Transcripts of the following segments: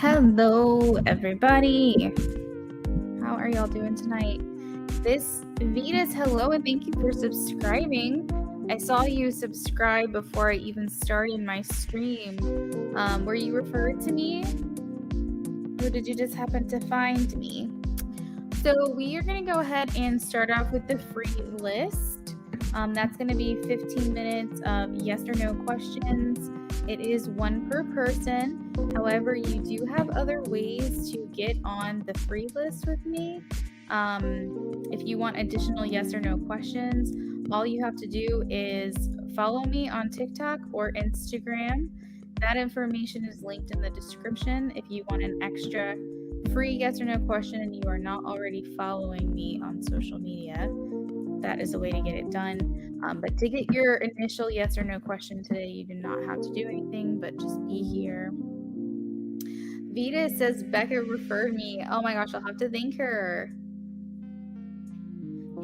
Hello, everybody. How are y'all doing tonight? This Vita's hello, and thank you for subscribing. I saw you subscribe before I even started my stream. Were you referred to me? Or did you just happen to find me? So we are going to go ahead and start off with the free list. That's going to be 15 minutes of yes or no questions. It is one per person. However, you do have other ways to get on the free list with me. If you want additional yes or no questions, all you have to do is follow me on TikTok or Instagram. That information is linked in the description. If you want an extra free yes or no question and you are not already following me on social media, that is a way to get it done. But to get your initial yes or no question today, you do not have to do anything but just be here. Vita says Becca referred me. Oh my gosh, I'll have to thank her.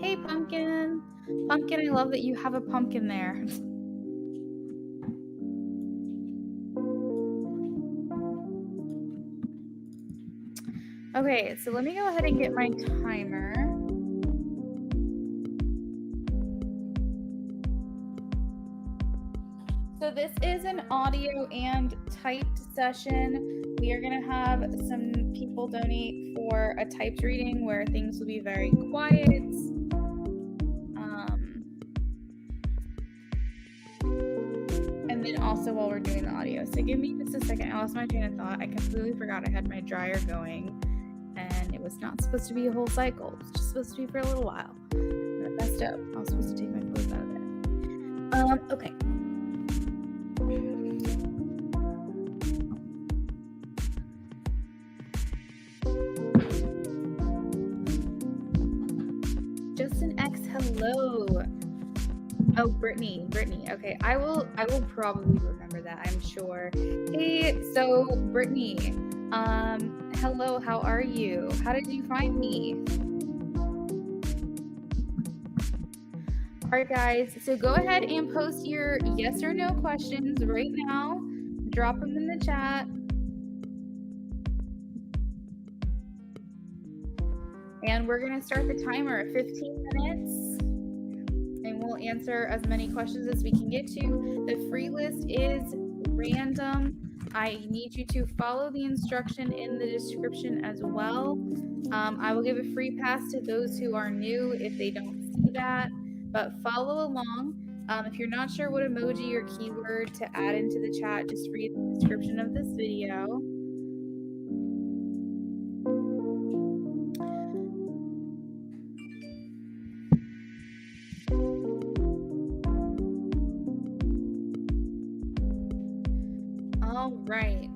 Hey, Pumpkin. Pumpkin, I love that you have a pumpkin there. Okay, so let me go ahead and get my timer. So this is an audio and typed session. We are going to have some people donate for a typed reading where things will be very quiet. And then also while we're doing the audio. So give me just a second. I lost my train of thought. I completely forgot I had my dryer going. And it was not supposed to be a whole cycle. It was just supposed to be for a little while. And I messed up. I was supposed to take my clothes out of there. Okay. Justin X, hello. Oh, Brittany. Okay, I will probably remember that, I'm sure. Hey, so Brittany, hello, how are you? How did you find me? All right, guys, so go ahead and post your yes or no questions right now. Drop them in the chat. And we're going to start the timer at 15 minutes. And we'll answer as many questions as we can get to. The free list is random. I need you to follow the instruction in the description as well. I will give a free pass to those who are new if they don't see that. But follow along. If you're not sure what emoji or keyword to add into the chat, just read the description of this video. All right.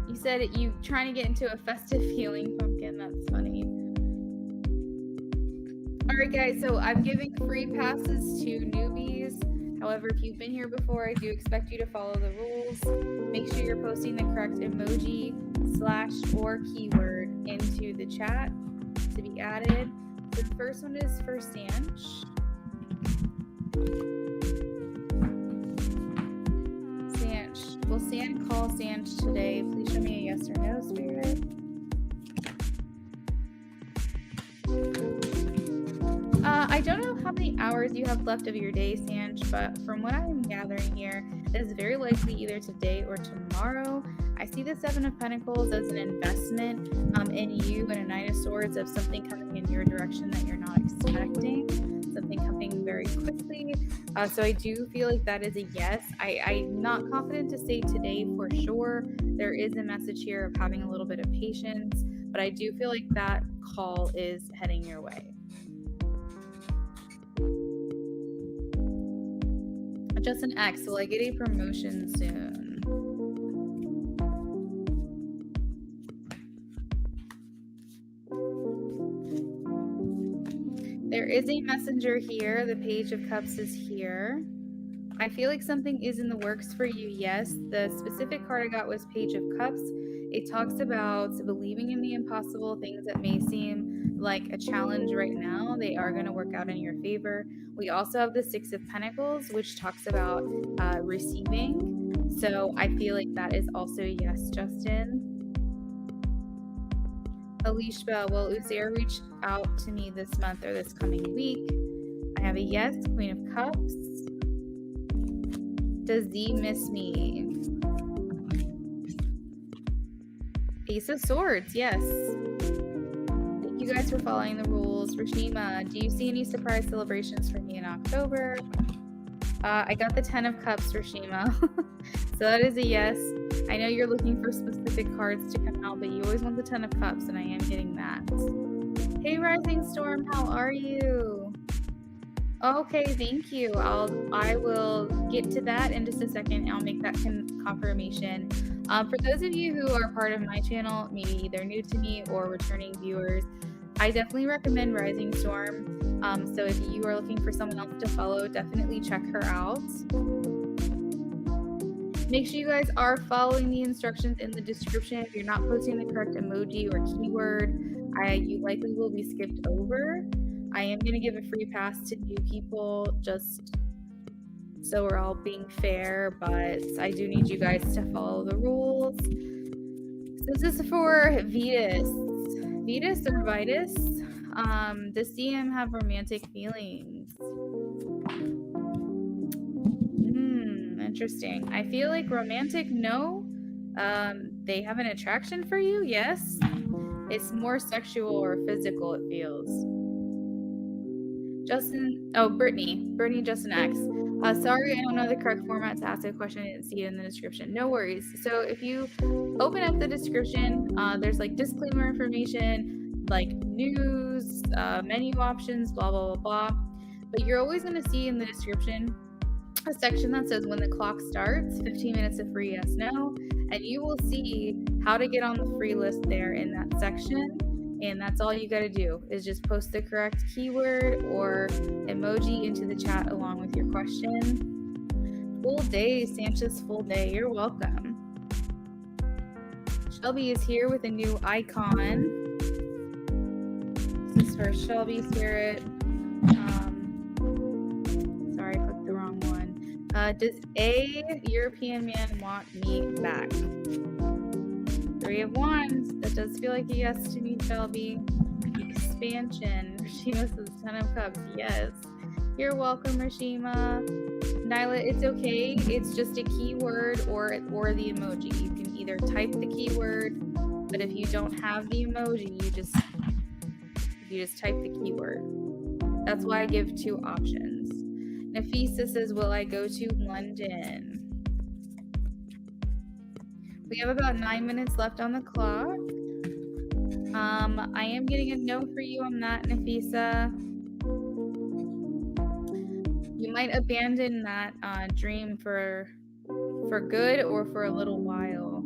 You said you trying to get into a festive feeling, Pumpkin. That's funny. All right, guys. So I'm giving free passes to newbies. However, if you've been here before, I do expect you to follow the rules. Make sure you're posting the correct emoji / or keyword into the chat to be added. So the first one is for Sanch. Will San call Sanch today? Please show me a yes or no, Spirit. I don't know how many hours you have left of your day, Sanch, but from what I'm gathering here, it is very likely either today or tomorrow. I see the Seven of Pentacles as an investment in you, and a Knight of Swords of something coming in your direction that you're not expecting. Something coming very quickly. So I do feel like that is a yes. I'm not confident to say today for sure. There is a message here of having a little bit of patience, but I do feel like that call is heading your way. Justin X, will I get a promotion soon? There is a messenger here. The Page of Cups is here. I feel like something is in the works for you, yes. The specific card I got was Page of Cups. It talks about believing in the impossible, things that may seem like a challenge right now. They are going to work out in your favor. We also have the Six of Pentacles, which talks about receiving. So I feel like that is also a yes, Justin. Alicia, will Uzair reach out to me this month or this coming week? I have a yes. Queen of Cups. Does Z miss me? Ace of Swords, yes. Thank you guys for following the rules. Rashima, do you see any surprise celebrations for me in October? I got the 10 of Cups, Rashima. So that is a yes. I know you're looking for specific cards to come out, but you always want the 10 of Cups, and I am getting that. Hey, Rising Storm, how are you? Okay, thank you. I will get to that in just a second. I'll make that confirmation. For those of you who are part of my channel, maybe either new to me or returning viewers, I definitely recommend Rising Storm. So if you are looking for someone else to follow, definitely check her out. Make sure you guys are following the instructions in the description. If you're not posting the correct emoji or keyword, you likely will be skipped over. I am going to give a free pass to new people just so we're all being fair, but I do need you guys to follow the rules. So this is for Vetus. Vetus or Vitus? Does CM have romantic feelings? Interesting. I feel like romantic, no. They have an attraction for you, yes. It's more sexual or physical, it feels. Justin, oh, Brittany Justin X. Sorry, I don't know the correct format to ask a question. I didn't see it in the description. No worries. So if you open up the description, there's like disclaimer information, like news, menu options, blah, blah, blah, blah. But you're always going to see in the description a section that says when the clock starts, 15 minutes of free yes, no, and you will see how to get on the free list there in that section. And that's all you got to do is just post the correct keyword or emoji into the chat along with your question. Full day, Sanchez, full day. You're welcome. Shelby is here with a new icon. This is for Shelby Spirit. Sorry, I clicked the wrong one. Does a European man want me back? 3 of Wands. That does feel like a yes to me, Shelby. Expansion. Rashima says 10 of Cups. Yes. You're welcome, Rashima. Nyla, it's okay. It's just a keyword or the emoji. You can either type the keyword, but if you don't have the emoji, you just type the keyword. That's why I give 2 options. Nafisa says, will I go to London? We have about 9 minutes left on the clock. I am getting a no for you on that, Nafisa. You might abandon that dream for good or for a little while.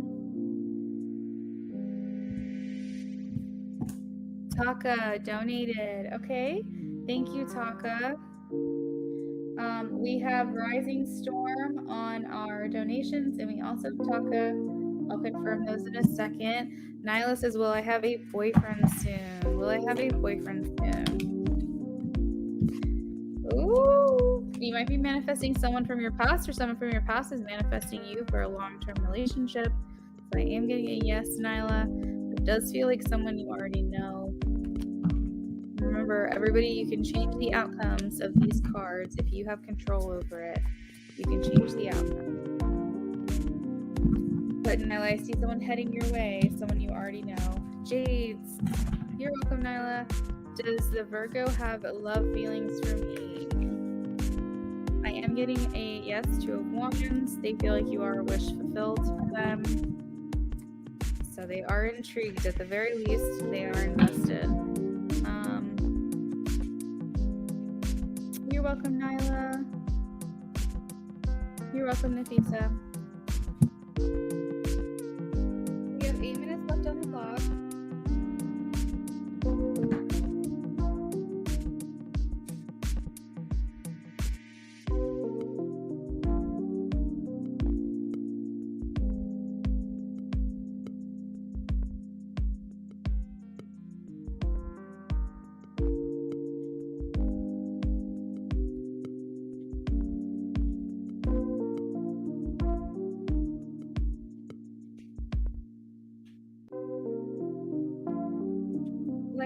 Taka donated. Okay. Thank you, Taka. We have Rising Storm on our donations, and we also have Taka. I'll confirm those in a second. Nyla says, will I have a boyfriend soon? Will I have a boyfriend soon? Ooh, you might be manifesting someone from your past, or someone from your past is manifesting you for a long-term relationship. So I am getting a yes, Nyla. It does feel like someone you already know. Remember, everybody, you can change the outcomes of these cards. If you have control over it, you can change the outcome. But Nyla, I see someone heading your way, someone you already know. Jades, you're welcome, Nyla. Does the Virgo have love feelings for me? I am getting a yes, 2 of Wands. They feel like you are a wish fulfilled for them. So they are intrigued. At the very least, they are invested. You're welcome, Nyla. You're welcome, Nafisa. We have 8 minutes left on the clock.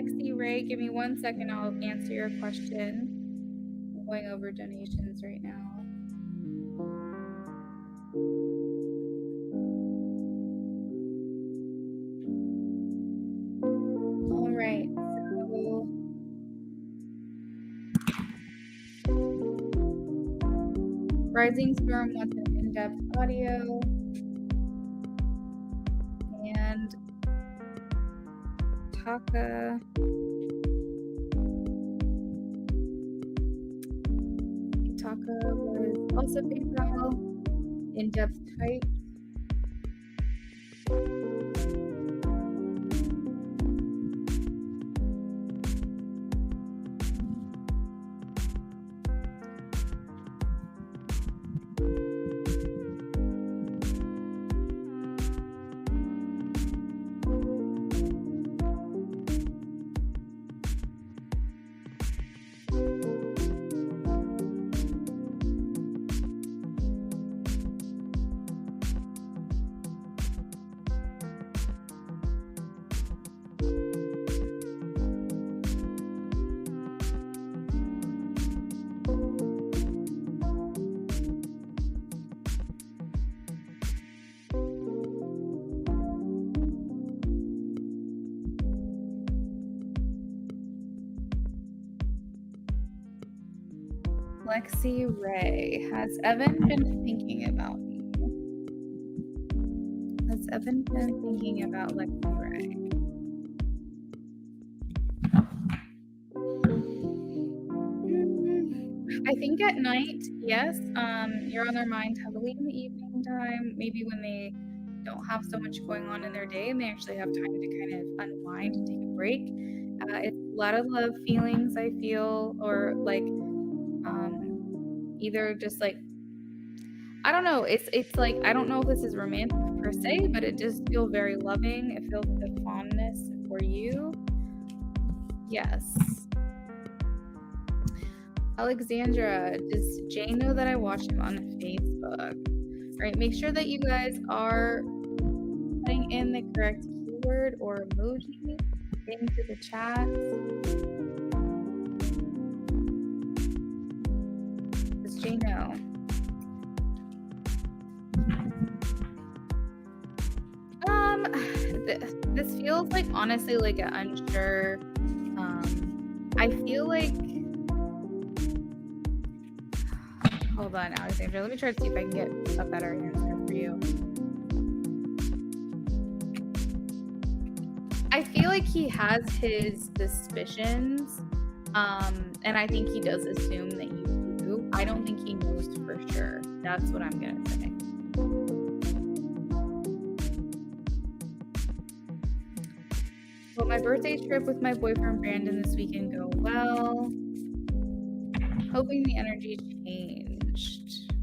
Lexi Ray, give me 1 second. I'll answer your question. I'm going over donations right now. All right. So Rising Storm wants an in-depth audio. And Taka. Taka was also PayPal. In-depth type. Lexi Ray, has Evan been thinking about me? Has Evan been thinking about Lexi Ray? I think at night, yes. You're on their mind heavily in the evening time, maybe when they don't have so much going on in their day and they actually have time to kind of unwind and take a break. It's a lot of love feelings, I feel, or like either just like, I don't know, it's like, I don't know if this is romantic per se, but it does feel very loving. It feels like a fondness for you. Yes. Alexandra, does Jane know that I watch him on Facebook? All right, make sure that you guys are putting in the correct keyword or emoji into the chat. Does Jane know? This feels like, honestly, like an unsure. I feel like. Hold on, Alexandra. Let me try to see if I can get a better answer for you. I feel like he has his suspicions, and I think he does assume that you do. I don't think he knows for sure. That's what I'm gonna say. Will my birthday trip with my boyfriend Brandon this weekend go well? Hoping the energy changed.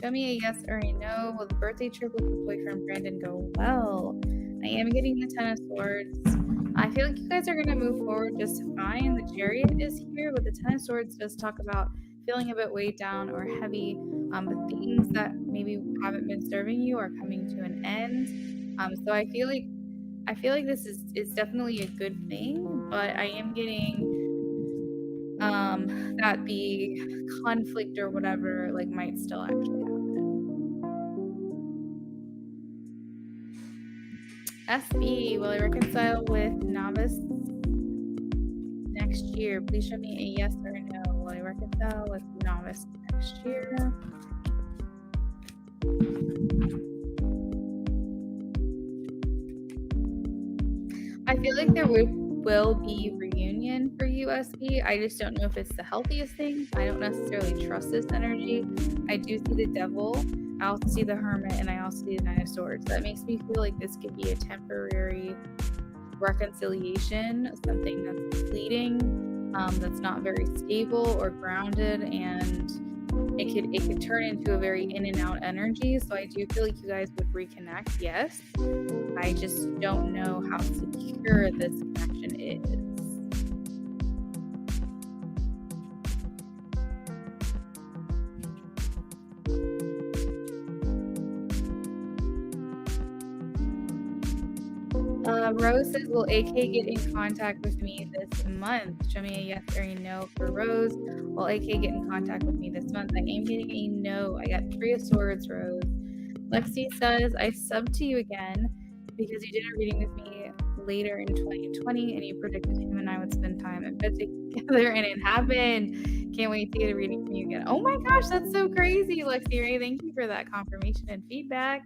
Show me a yes or a no. Will the birthday trip with the boyfriend Brandon go well? I am getting the Ten of Swords. I feel like you guys are going to move forward just fine. The Chariot is here, but the Ten of Swords does talk about feeling a bit weighed down or heavy. The things that maybe haven't been serving you are coming to an end. So I feel like this is definitely a good thing, but I am getting that the conflict or whatever like might still actually happen. SB, will I reconcile with Novice next year? Please show me a yes or a no. Will I reconcile with Novice next year? I feel like there will be reunion for USB. I just don't know if it's the healthiest thing. I don't necessarily trust this energy. I do see the Devil. I also see the Hermit, and I also see the Nine of Swords. That makes me feel like this could be a temporary reconciliation, something that's fleeting, that's not very stable or grounded, and it could turn into a very in and out energy. So I do feel like you guys would reconnect, yes. I just don't know how secure this connection is. Rose says, will AK get in contact with me this month? Show me a yes or a no for Rose. Will AK get in contact with me this month? I am getting a no. I got 3 of Swords, Rose. Lexi says, I subbed to you again because you did a reading with me later in 2020 and you predicted him and I would spend time in bed together, and it happened. Can't wait to get a reading from you again. Oh my gosh, that's so crazy, Lexi Ray. Thank you for that confirmation and feedback.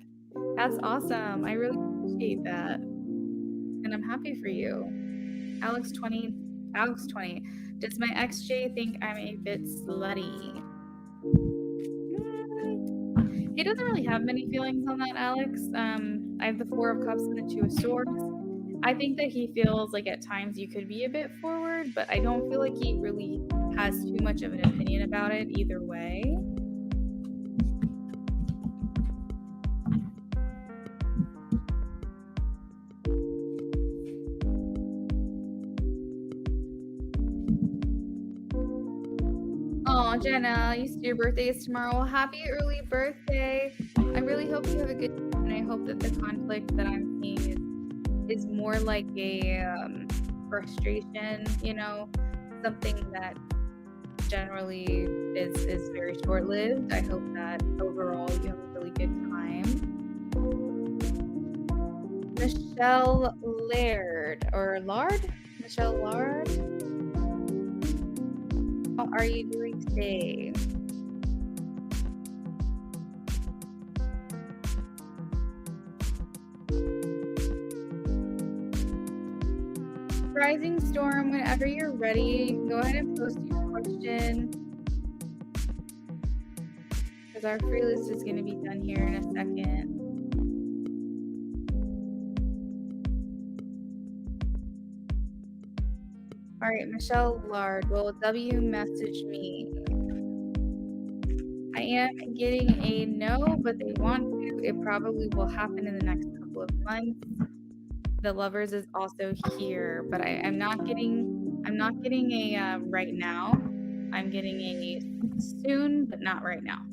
That's awesome. I really appreciate that. And I'm happy for you. Alex 20. Does my XJ think I'm a bit slutty? He doesn't really have many feelings on that, Alex. I have the 4 of Cups and the 2 of Swords. I think that he feels like at times you could be a bit forward, but I don't feel like he really has too much of an opinion about it either way. Oh, Jenna, you said your birthday is tomorrow. Well, happy early birthday. I really hope you have a good time, and I hope that the conflict that I'm seeing is more like a frustration, you know, something that generally is very short-lived. I hope that overall you have a really good time. Michelle Laird, or Lard? Michelle Lard? How are you doing today? Rising Storm, whenever you're ready, go ahead and post your question, because our free list is going to be done here in a second. All right, Michelle Lard, will W message me? I am getting a no, but they want to. It probably will happen in the next couple of months. The Lovers is also here, but I'm not getting a right now. I'm getting a soon, but not right now.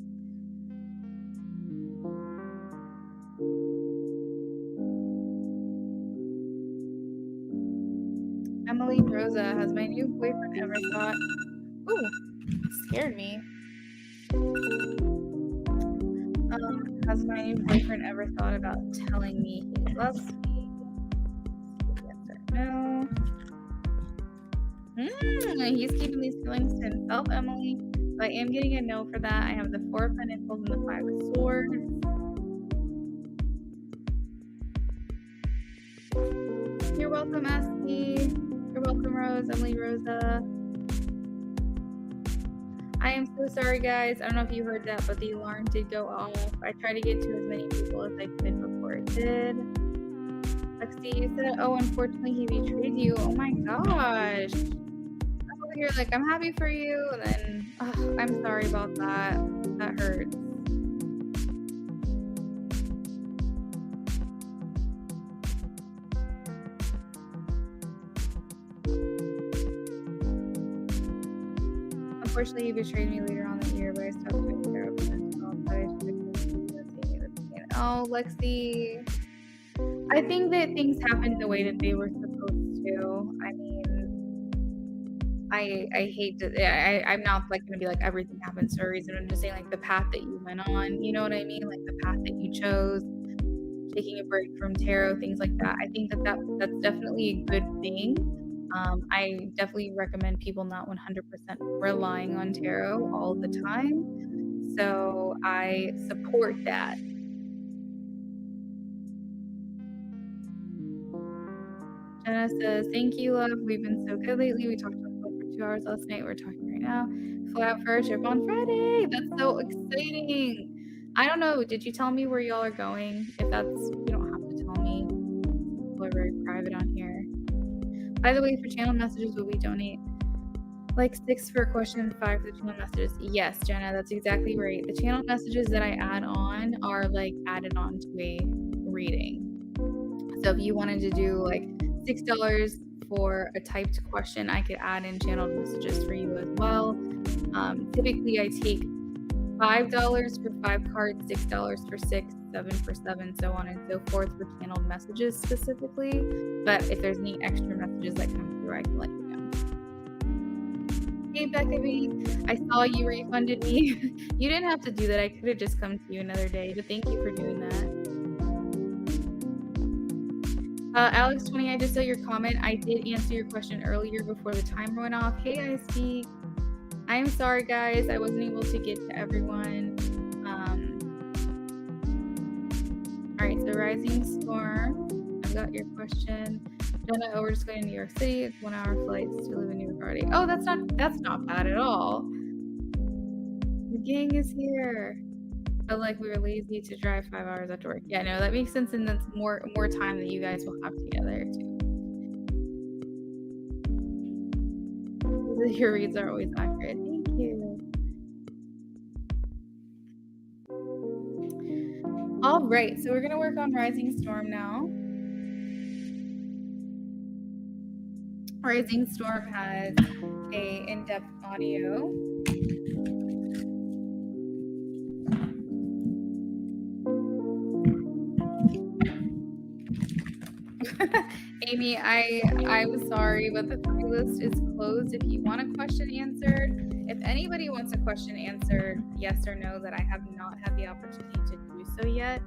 Emily Rosa, has my new boyfriend ever thought? Ooh, scared me. Has my new boyfriend ever thought about telling me he loves me? Yes or no? He's keeping these feelings to himself, Emily. So I am getting a no for that. I have the 4 of Pentacles and the 5 of Swords. You're welcome, Esty. You're welcome, Rose. Emily Rosa. I am so sorry, guys. I don't know if you heard that, but the alarm did go off. I tried to get to as many people as I could before it did. Lexi, you said, oh, unfortunately, he betrayed you. Oh my gosh. I'm over here like, I'm happy for you. And then, I'm sorry about that. That hurts. Unfortunately, he betrayed me later on in the year, but I stopped taking care of him. Oh, Lexi. I think that things happened the way that they were supposed to. I mean, I hate to. I'm not like going to be like everything happens for a reason. I'm just saying like the path that you went on. You know what I mean? Like the path that you chose, taking a break from tarot, things like that. I think that's definitely a good thing. I definitely recommend people not 100% relying on tarot all the time. So I support that. Jenna says, thank you, love. We've been so good lately. We talked on the phone for 2 hours last night. We're talking right now. Fly out for a trip on Friday. That's so exciting. I don't know. Did you tell me where y'all are going? If that's, you don't have to tell me. People are very private on here. By the way, for channel messages, will we donate like 6 for a question, 5 for the channel messages? Yes, Jenna, that's exactly right. The channel messages that I add on are like added on to a reading. So if you wanted to do like $6 for a typed question, I could add in channeled messages for you as well. Typically, I take $5 for 5 cards, $6 for 6 7 for 7, so on and so forth for channeled messages specifically. But if there's any extra messages that come through, I can let you know. Hey, Becca B, I saw you refunded me. You didn't have to do that. I could have just come to you another day, but thank you for doing that. Alex20, I just saw your comment. I did answer your question earlier before the timer went off. Hey, I speak. I'm sorry, guys. I wasn't able to get to everyone. All right, so Rising Storm. I've got your question. Jenna, we're just going to New York City. It's 1 hour flights to live in New York already. Oh, that's not bad at all. The gang is here. Felt like we were lazy to drive 5 hours after work. Yeah, no, that makes sense, and that's more time that you guys will have together too. Your reads are always accurate. Thank you. All right, so we're gonna work on Rising Storm now. Rising Storm has a in-depth audio. Amy, I'm sorry, but the free list is closed. If you want a question answered, if anybody wants a question answered, yes or no, that I have not had the opportunity to do so yet.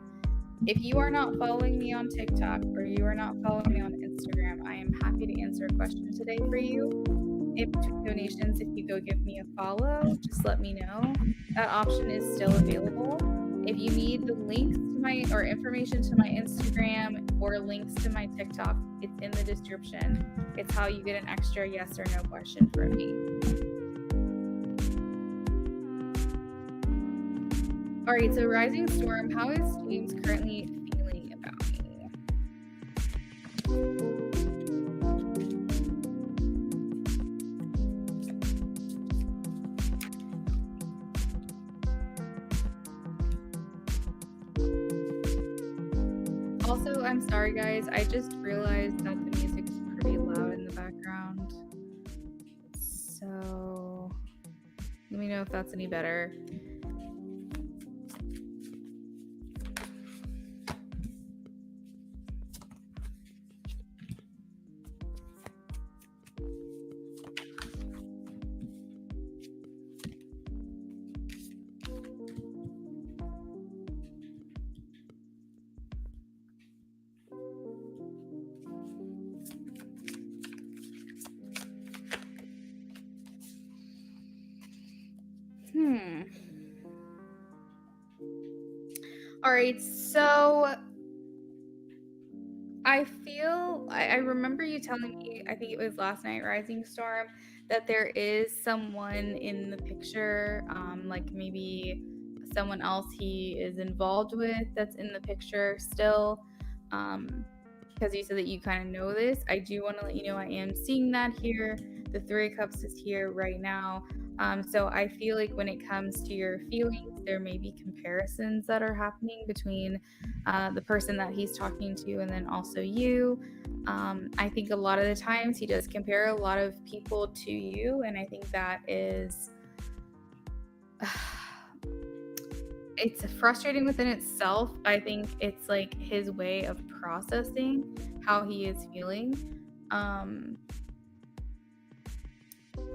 If you are not following me on TikTok or you are not following me on Instagram, I am happy to answer a question today for you. In between donations, if you go give me a follow, just let me know. That option is still available. If you need the links to my or information to my Instagram or links to my TikTok, it's in the description. It's how you get an extra yes or no question from me. All right, so Rising Storm, how is James currently feeling about me? Also, I'm sorry guys, I just realized that the music's pretty loud in the background. So let me know if that's any better. All right, so I remember you telling me, I think it was last night, Rising Storm, that there is someone in the picture, like maybe someone else he is involved with that's in the picture still, because you said that you kind of know this. I do want to let you know I am seeing that here. The Three of Cups is here right now. So I feel like when it comes to your feelings, there may be comparisons that are happening between the person that he's talking to and then also you. I think a lot of the times he does compare a lot of people to you, and I think that is it's frustrating within itself. I think it's like his way of processing how he is feeling.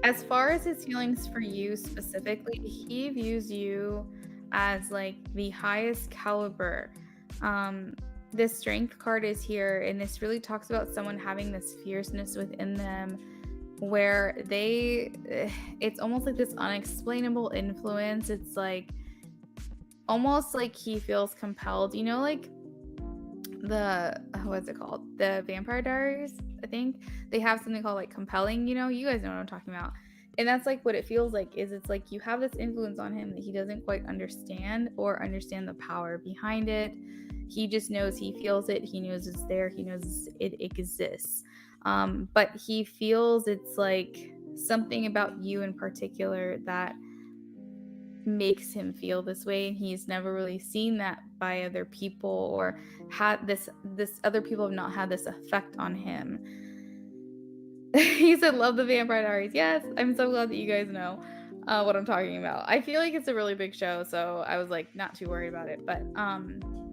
As far as his feelings for you specifically, he views you as like the highest caliber. This strength card is here, and this really talks about someone having this fierceness within them where it's almost like this unexplainable influence. It's like almost like he feels compelled, you know, like what's it called, the Vampire Diaries, I think they have something called like compelling, you know, you guys know what I'm talking about. And that's like what it feels like, is it's like you have this influence on him that he doesn't quite understand or understand the power behind it. He just knows he feels it, he knows it's there, he knows it exists, but he feels it's like something about you in particular that makes him feel this way, and he's never really seen that by other people, or had this other people have not had this effect on him. He said love the Vampire Diaries. Yes, I'm so glad that you guys know. what I'm talking about. I feel like it's a really big show, so I was like not too worried about it. But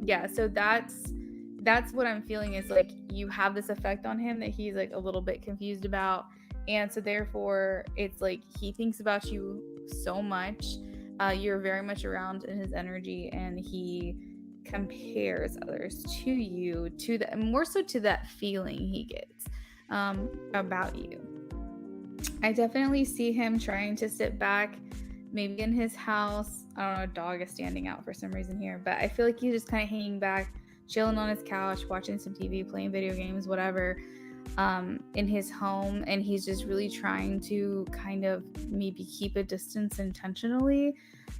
yeah, so that's what I'm feeling is like you have this effect on him that he's like a little bit confused about. And so therefore it's like he thinks about you so much. You're very much around in his energy, and he compares others to you, to the more so to that feeling he gets about you. I definitely see him trying to sit back, maybe in his house. I don't know, a dog is standing out for some reason here, but I feel like he's just kind of hanging back, chilling on his couch, watching some TV, playing video games, whatever, in his home. And he's just really trying to kind of maybe keep a distance intentionally.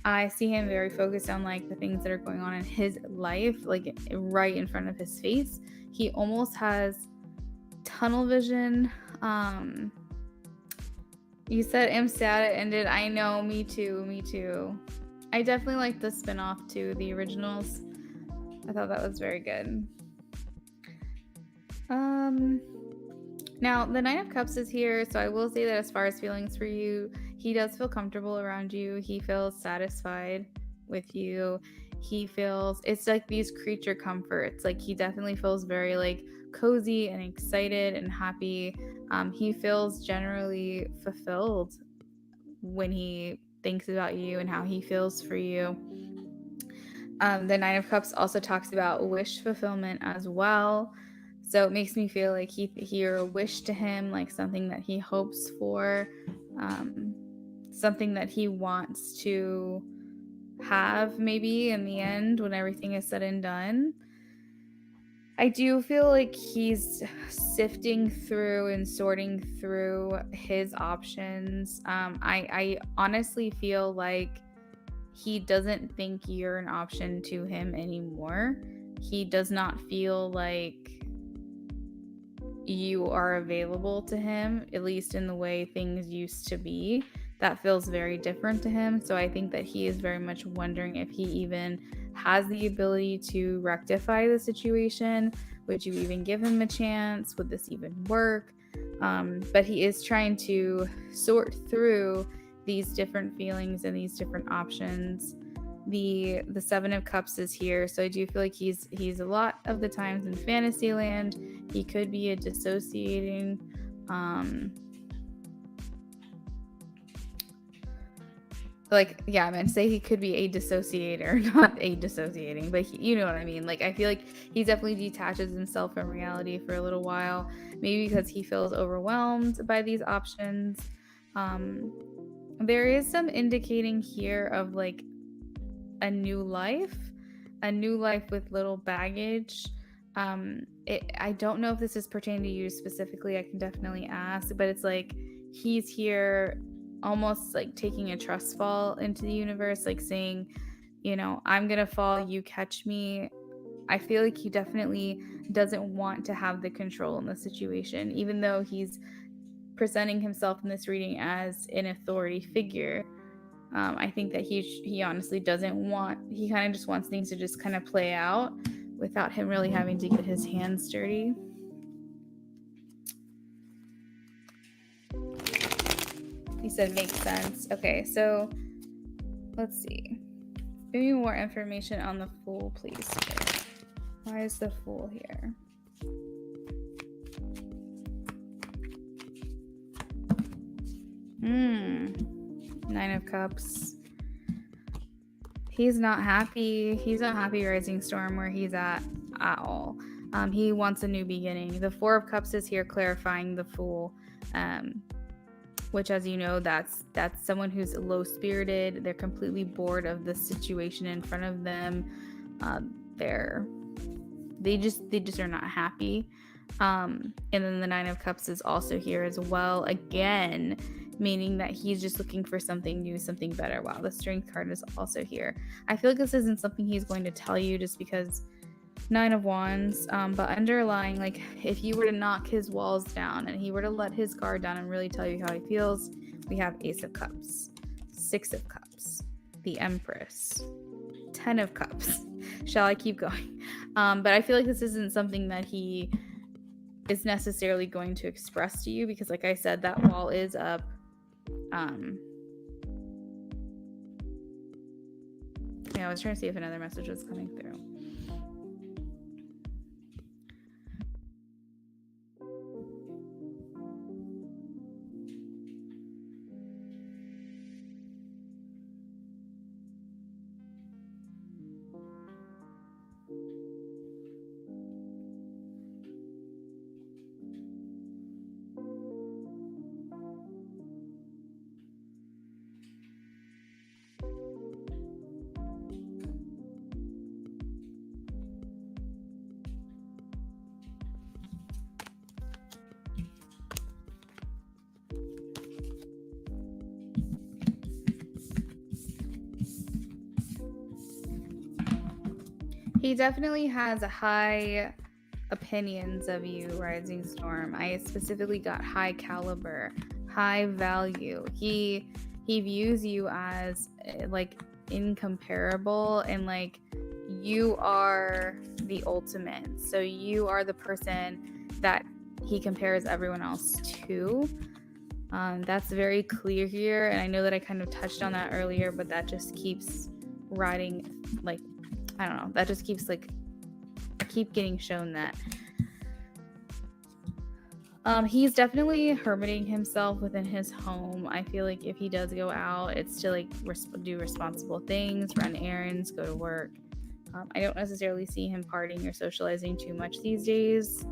I see him very focused on like the things that are going on in his life, like right in front of his face. He almost has tunnel vision. You said I'm sad it ended. I know, me too. I definitely like the spin-off to the originals. I thought that was very good. Now the Nine of Cups is here, so I will say that as far as feelings for you, he does feel comfortable around you. He feels satisfied with you. He feels, it's like these creature comforts. Like he definitely feels very like cozy and excited and happy. He feels generally fulfilled when he thinks about you and how he feels for you. The Nine of Cups also talks about wish fulfillment as well. So it makes me feel like you're a wish to him, like something that he hopes for, something that he wants to have maybe in the end when everything is said and done. I do feel like he's sifting through and sorting through his options. I honestly feel like he doesn't think you're an option to him anymore. He does not feel like you are available to him, at least in the way things used to be. That feels very different to him. So I think that he is very much wondering if he even has the ability to rectify the situation. Would you even give him a chance? Would this even work? But he is trying to sort through these different feelings and these different options. The Seven of Cups is here, so I do feel like he's a lot of the times in fantasy land. He could be a dissociating I meant to say he could be a dissociator, not a dissociating, but you know what I mean. Like I feel like he definitely detaches himself from reality for a little while, maybe because he feels overwhelmed by these options. There is some indicating here of like a new life with little baggage. I don't know if this is pertaining to you specifically. I can definitely ask, but it's like he's here almost like taking a trust fall into the universe, like saying, I'm gonna fall, you catch me. I feel like he definitely doesn't want to have the control in the situation, even though he's presenting himself in this reading as an authority figure. I think that he honestly doesn't want, he kind of just wants things to just kind of play out without him really having to get his hands dirty. He said makes sense. Okay, so let's see. Give me more information on the Fool, please. Why is the Fool here? Nine of Cups. He's not happy. He's not happy, Rising Storm, where he's at all. He wants a new beginning. The Four of Cups is here clarifying the Fool, which, as you know, that's someone who's low-spirited. They're completely bored of the situation in front of them. They just are not happy. And then the Nine of Cups is also here as well, again, meaning that he's just looking for something new, something better. Wow, the Strength card is also here. I feel like this isn't something he's going to tell you just because Nine of Wands, but underlying, like, if you were to knock his walls down and he were to let his guard down and really tell you how he feels, we have Ace of Cups, Six of Cups, the Empress, 10 of Cups. Shall I keep going? But I feel like this isn't something that he is necessarily going to express to you because, like I said, that wall is up. Yeah, I was trying to see if another message was coming through. He definitely has high opinions of you, Rising Storm. I specifically got high caliber, high value. He views you as like incomparable, and like you are the ultimate. So you are the person that he compares everyone else to. That's very clear here, and I know that I kind of touched on that earlier, but that just keeps riding, like, I don't know, that just keeps like, I keep getting shown that. He's definitely hermiting himself within his home. I feel like if he does go out, it's to like do responsible things, run errands, go to work. I don't necessarily see him partying or socializing too much these days.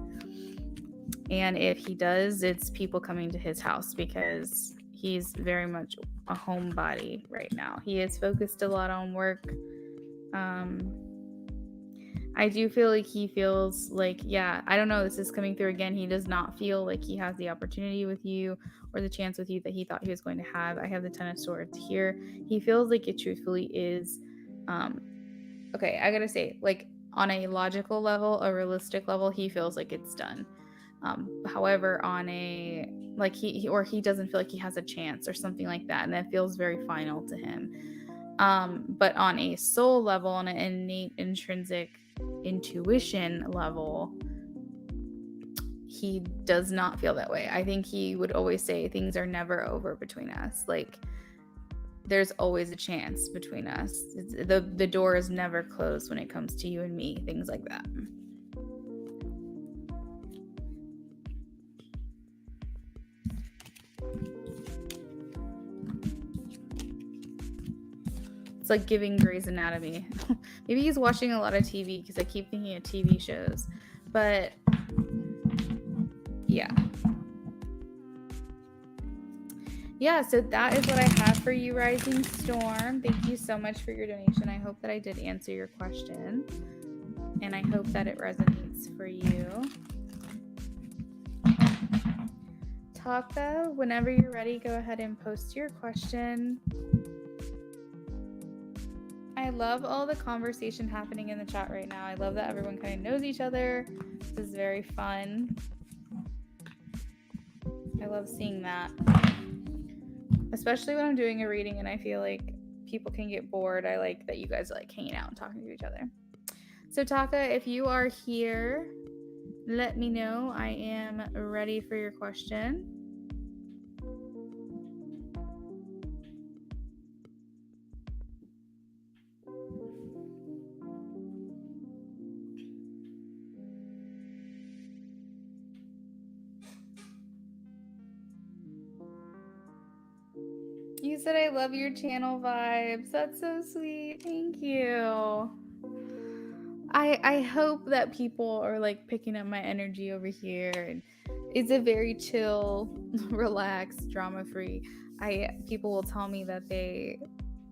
And if he does, it's people coming to his house because he's very much a homebody right now. He is focused a lot on work. I do feel like he feels like, yeah, I don't know, this is coming through again. He does not feel like he has the opportunity with you or the chance with you that he thought he was going to have. I have the Ten of Swords here. He feels like it truthfully is, okay, I gotta say, like, on a logical level, a realistic level, he feels like it's done. However, on a, like, he doesn't feel like he has a chance or something like that, and that feels very final to him. But on a soul level, on an innate intrinsic intuition level, he does not feel that way. I think he would always say things are never over between us. Like, there's always a chance between us. The door is never closed when it comes to you and me, things like that. It's like giving Grey's Anatomy. Maybe he's watching a lot of TV because I keep thinking of TV shows. But yeah. Yeah, so that is what I have for you, Rising Storm. Thank you so much for your donation. I hope that I did answer your question. And I hope that it resonates for you. Taka, whenever you're ready, go ahead and post your question. I love all the conversation happening in the chat right now. I love that everyone kind of knows each other. This is very fun. I love seeing that. Especially when I'm doing a reading and I feel like people can get bored. I like that you guys are like hanging out and talking to each other. So Taka, if you are here, let me know. I am ready for your question. You said I love your channel vibes. That's so sweet. Thank you. I hope that people are like picking up my energy over here, and it's a very chill, relaxed, drama-free. People will tell me that they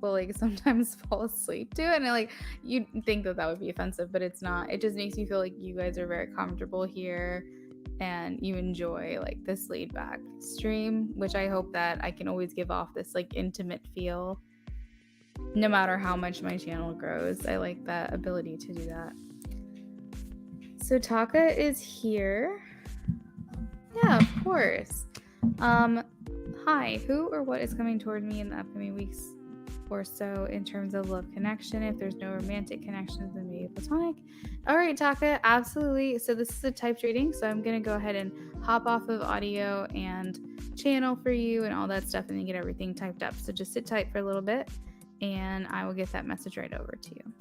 will like sometimes fall asleep to it, and like, you'd think that would be offensive, but it's not. It just makes me feel like you guys are very comfortable here and you enjoy like this laid back stream, which I hope that I can always give off this like intimate feel no matter how much my channel grows. I like that ability to do that. So Taka is here. Yeah, of course. Hi, who or what is coming toward me in the upcoming weeks or so in terms of love connection? If there's no romantic connections, then maybe platonic. All right, Taka, absolutely. So this is a typed reading, so I'm going to go ahead and hop off of audio and channel for you and all that stuff and then get everything typed up. So just sit tight for a little bit and I will get that message right over to you.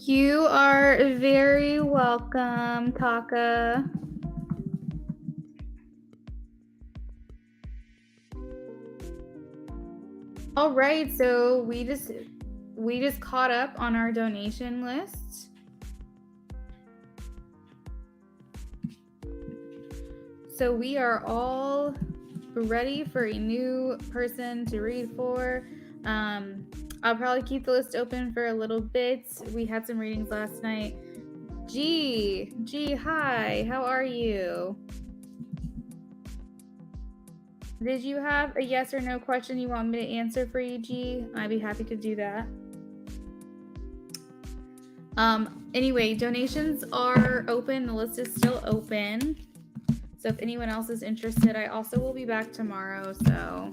You are very welcome, Taka. All right, so we just caught up on our donation list. So we are all ready for a new person to read for. I'll probably keep the list open for a little bit. We had some readings last night. G, hi, how are you? Did you have a yes or no question you want me to answer for you, G? I'd be happy to do that. Anyway, donations are open. The list is still open. So if anyone else is interested, I also will be back tomorrow. So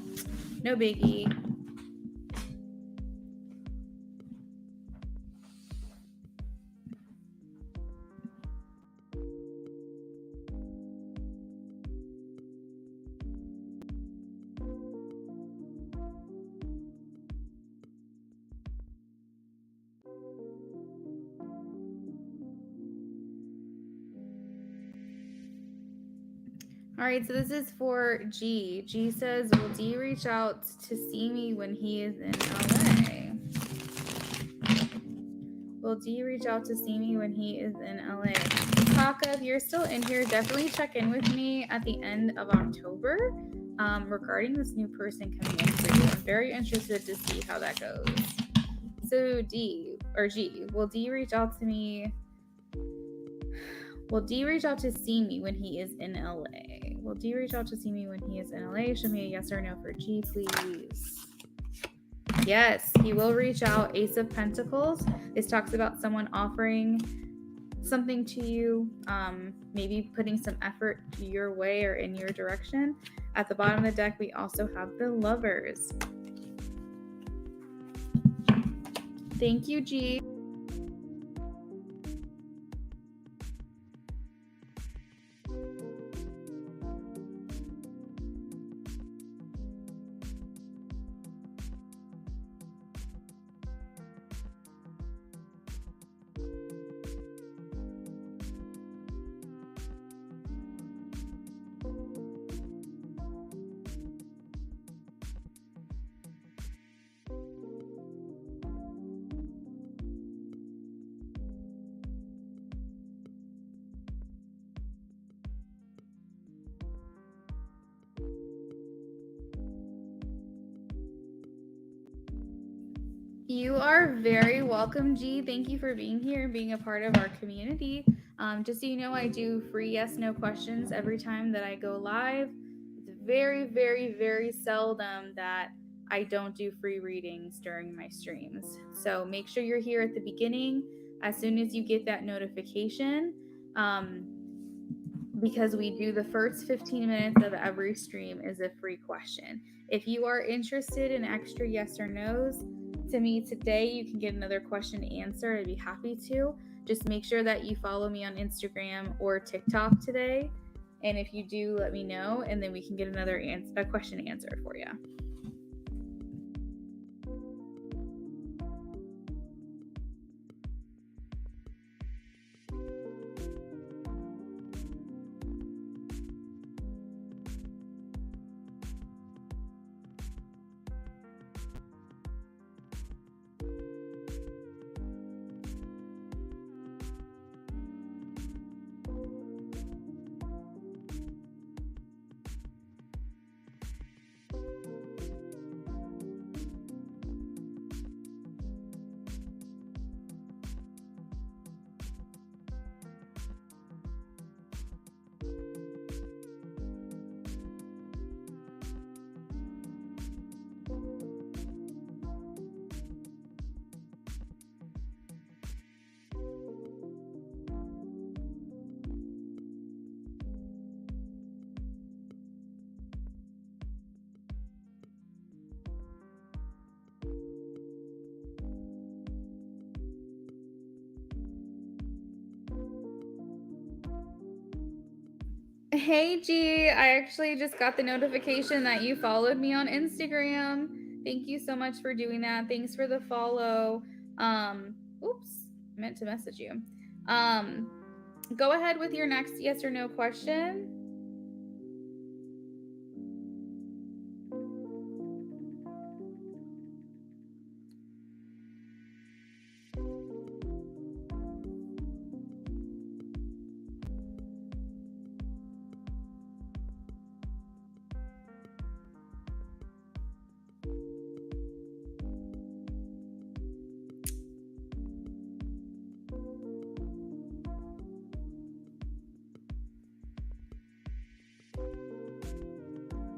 no biggie. All right, so this is for G. G says, will D reach out to see me when he is in LA? Will D reach out to see me when he is in LA? Taka, if you're still in here, definitely check in with me at the end of October regarding this new person coming in for you. I'm very interested to see how that goes. So D, or G, will D reach out to me? Will D reach out to see me when he is in LA? Will D reach out to see me when he is in LA? Show me a yes or no for G, please. Yes, he will reach out. Ace of Pentacles. This talks about someone offering something to you, maybe putting some effort your way or in your direction. At the bottom of the deck, we also have the Lovers. Thank you, G. You are very welcome, G. Thank you for being here and being a part of our community. Just so you know, I do free yes, no questions every time that I go live. It's very, very, very seldom that I don't do free readings during my streams. So make sure you're here at the beginning as soon as you get that notification, because we do the first 15 minutes of every stream is a free question. If you are interested in extra yes or no's to me today, you can get another question answered. I'd be happy to. Just make sure that you follow me on Instagram or TikTok today. And if you do, let me know, and then we can get another question answered for you. Hey G, I actually just got the notification that you followed me on Instagram. Thank you so much for doing that. Thanks for the follow. Oops. meant to message you. Go ahead with your next yes or no question.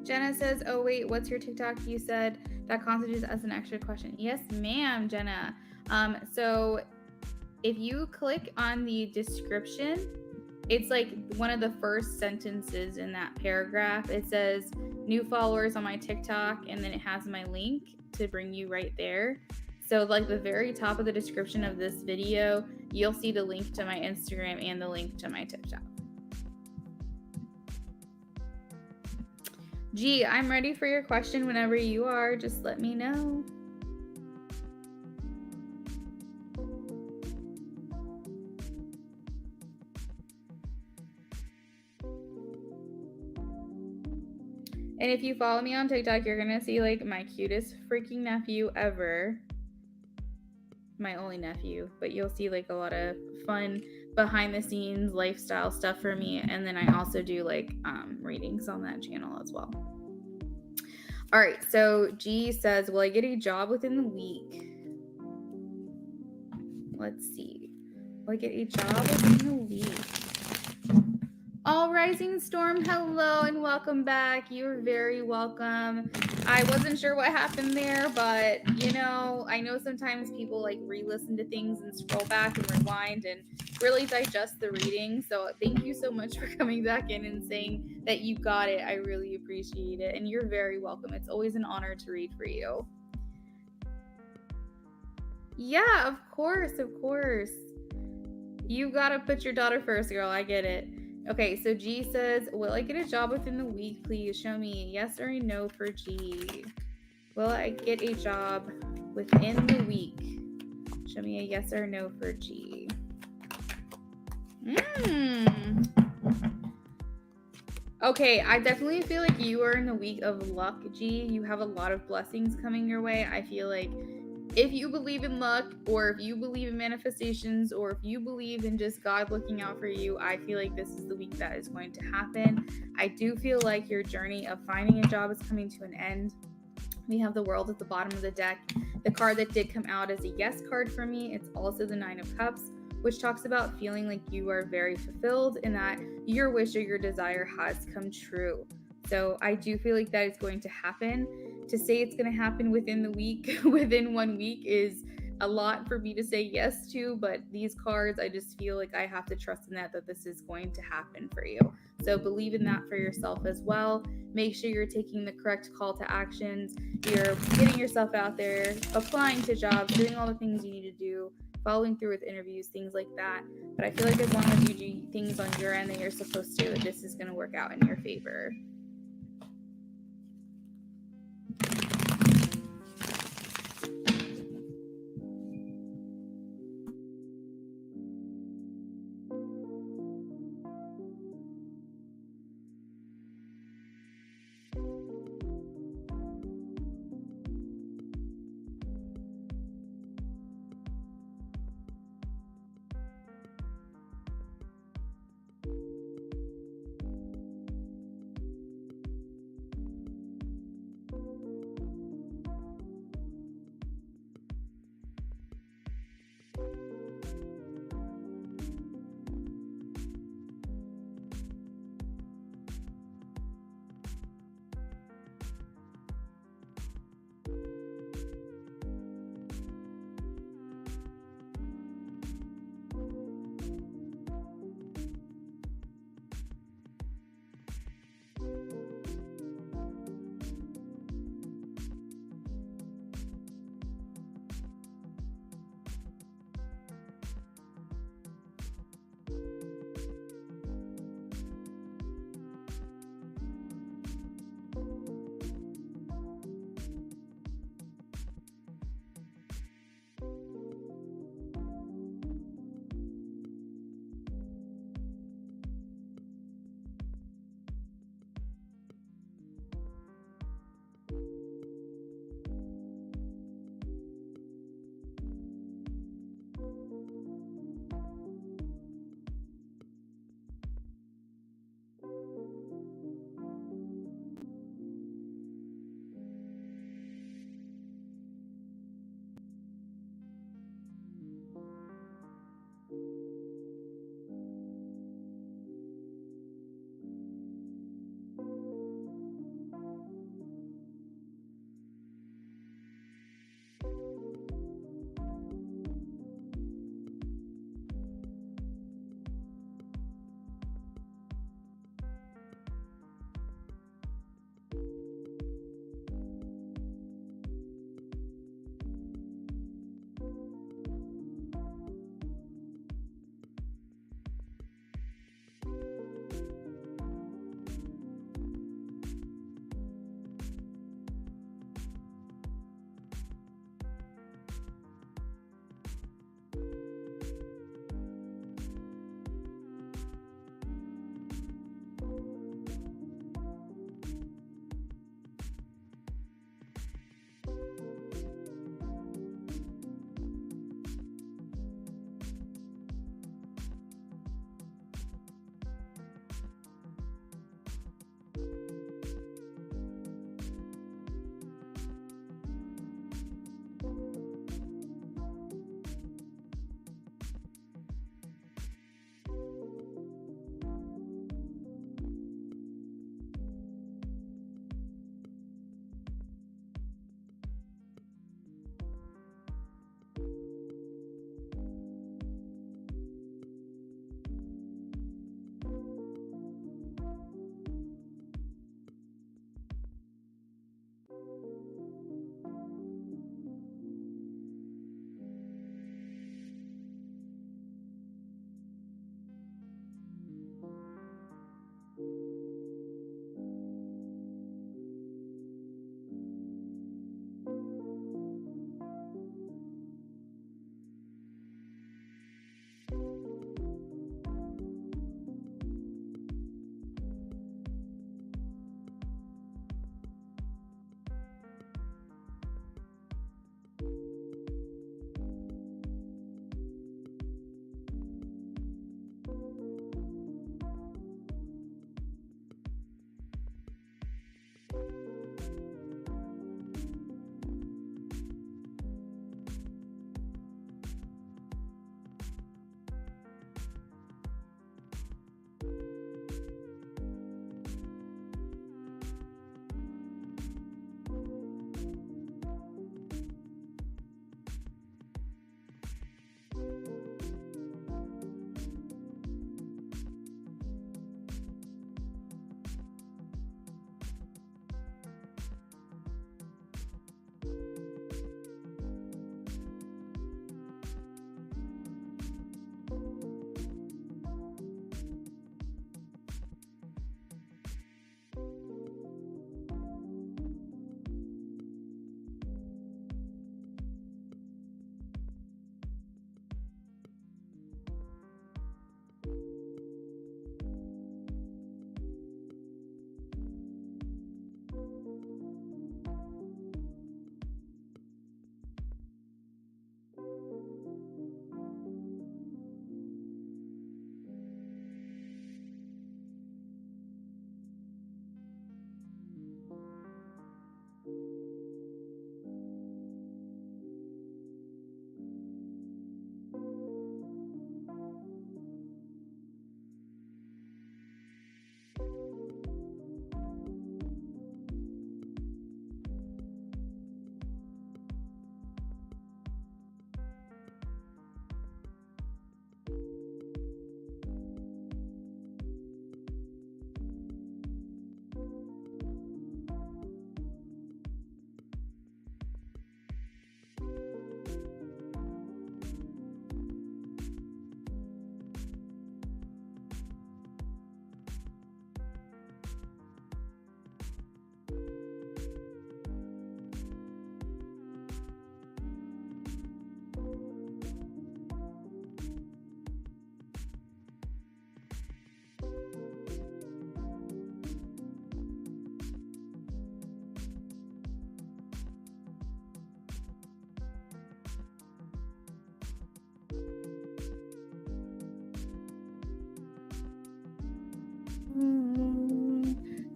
Jenna says, oh wait, what's your TikTok? You said that constitutes as an extra question. Yes, ma'am, Jenna. So if you click on the description, it's like one of the first sentences in that paragraph. It says new followers on my TikTok, and then it has my link to bring you right there. So like the very top of the description of this video, you'll see the link to my Instagram and the link to my TikTok. G, I'm ready for your question whenever you are. Just let me know. And if you follow me on TikTok, you're going to see like my cutest freaking nephew ever. My only nephew, but you'll see like a lot of fun behind the scenes lifestyle stuff for me. And then I also do like readings on that channel as well. All right, so G says, will I get a job within the week? Let's see. Will I get a job within the week? All Rising Storm, hello and welcome back. You're very welcome. I wasn't sure what happened there, but you know, I know sometimes people like re-listen to things and scroll back and rewind and really digest the reading. So thank you so much for coming back in and saying that you got it. I really appreciate it. And you're very welcome. It's always an honor to read for you. Yeah, of course, of course. You gotta put your daughter first, girl. I get it. Okay, so G says, will I get a job within the week? Please show me a yes or a no for G. Will I get a job within the week? Show me a yes or a no for G. Okay, I definitely feel like you are in the week of luck, G. You have a lot of blessings coming your way. I feel like if you believe in luck, or if you believe in manifestations, or if you believe in just God looking out for you, I feel like this is the week that is going to happen. I do feel like your journey of finding a job is coming to an end. We have the World at the bottom of the deck. The card that did come out is a yes card for me. It's also the Nine of Cups, which talks about feeling like you are very fulfilled and that your wish or your desire has come true. So I do feel like that is going to happen. To say it's going to happen within the week, within 1 week, is a lot for me to say yes to, but these cards, I just feel like I have to trust in that this is going to happen for you. So believe in that for yourself as well. Make sure you're taking the correct call to actions. You're getting yourself out there, applying to jobs, doing all the things you need to do, following through with interviews, things like that. But I feel like as long as you do things on your end that you're supposed to, this is going to work out in your favor.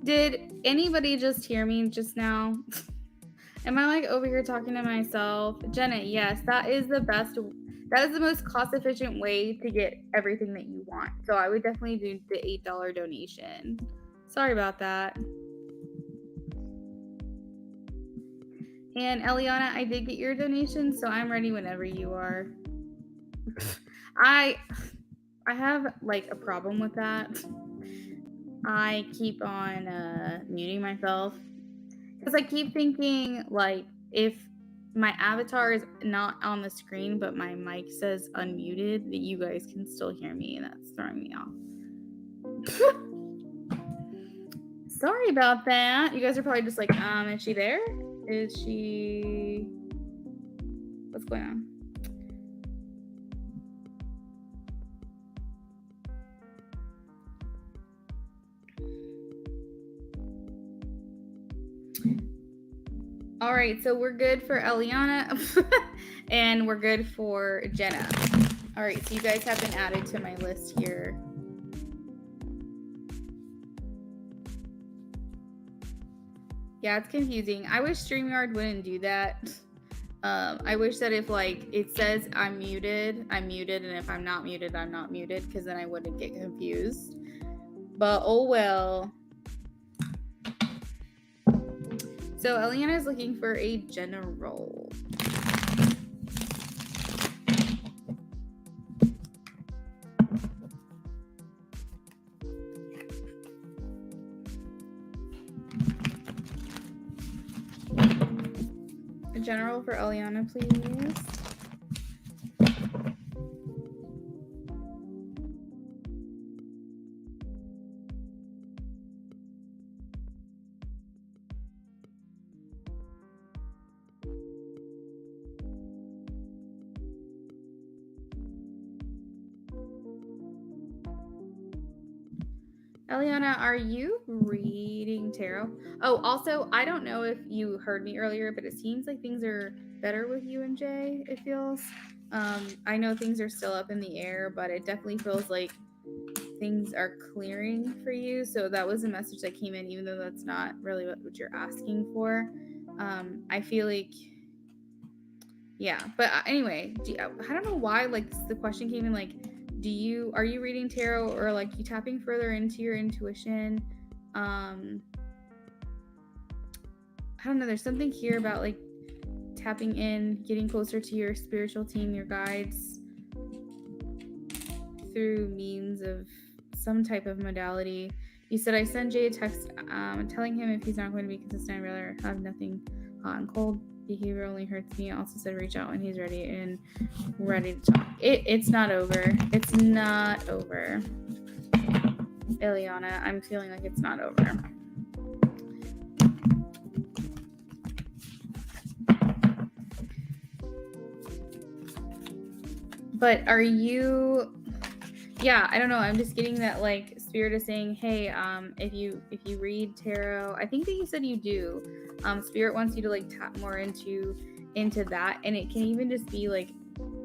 Did anybody just hear me just now? Am I like over here talking to myself? Jenna, yes, that is the best. That is the most cost efficient way to get everything that you want. So I would definitely do the $8 donation. Sorry about that. And Eliana, I did get your donation, so I'm ready whenever you are. I have like a problem with that. I keep on muting myself because I keep thinking like if my avatar is not on the screen but my mic says unmuted, that you guys can still hear me, and that's throwing me off. Sorry about that. You guys are probably just like, is she there? Is she... What's going on? All right, so we're good for Eliana and we're good for Jenna. All right, so you guys have been added to my list here. Yeah, it's confusing. I wish StreamYard wouldn't do that. I wish that if like it says I'm muted, and if I'm not muted, I'm not muted, because then I wouldn't get confused. But oh well. So Eliana is looking for a general. A general for Eliana, please. Eliana, are you reading tarot? Oh, also, I don't know if you heard me earlier, but it seems like things are better with you and Jay, it feels. I know things are still up in the air, but it definitely feels like things are clearing for you. So that was a message that came in, even though that's not really what you're asking for. I feel like, yeah. But anyway, I don't know why, like, the question came in, like, are you reading tarot, or like you tapping further into your intuition? I don't know, there's something here about like tapping in, getting closer to your spiritual team, your guides, through means of some type of modality. You said, I send Jay a text telling him if he's not going to be consistent, I'd rather have nothing hot and cold. Behavior only hurts me. I also said reach out when he's ready to talk. It's not over. It's not over. Eliana, I'm feeling like it's not over. But are you... Yeah, I don't know. I'm just getting that like Spirit is saying, hey, if you read tarot, I think that you said you do. Spirit wants you to like tap more into that, and it can even just be like,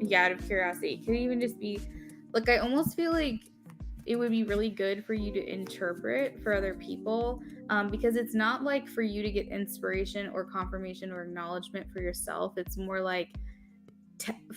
yeah, out of curiosity, it can even just be like, I almost feel like it would be really good for you to interpret for other people, because it's not like for you to get inspiration or confirmation or acknowledgement for yourself. It's more like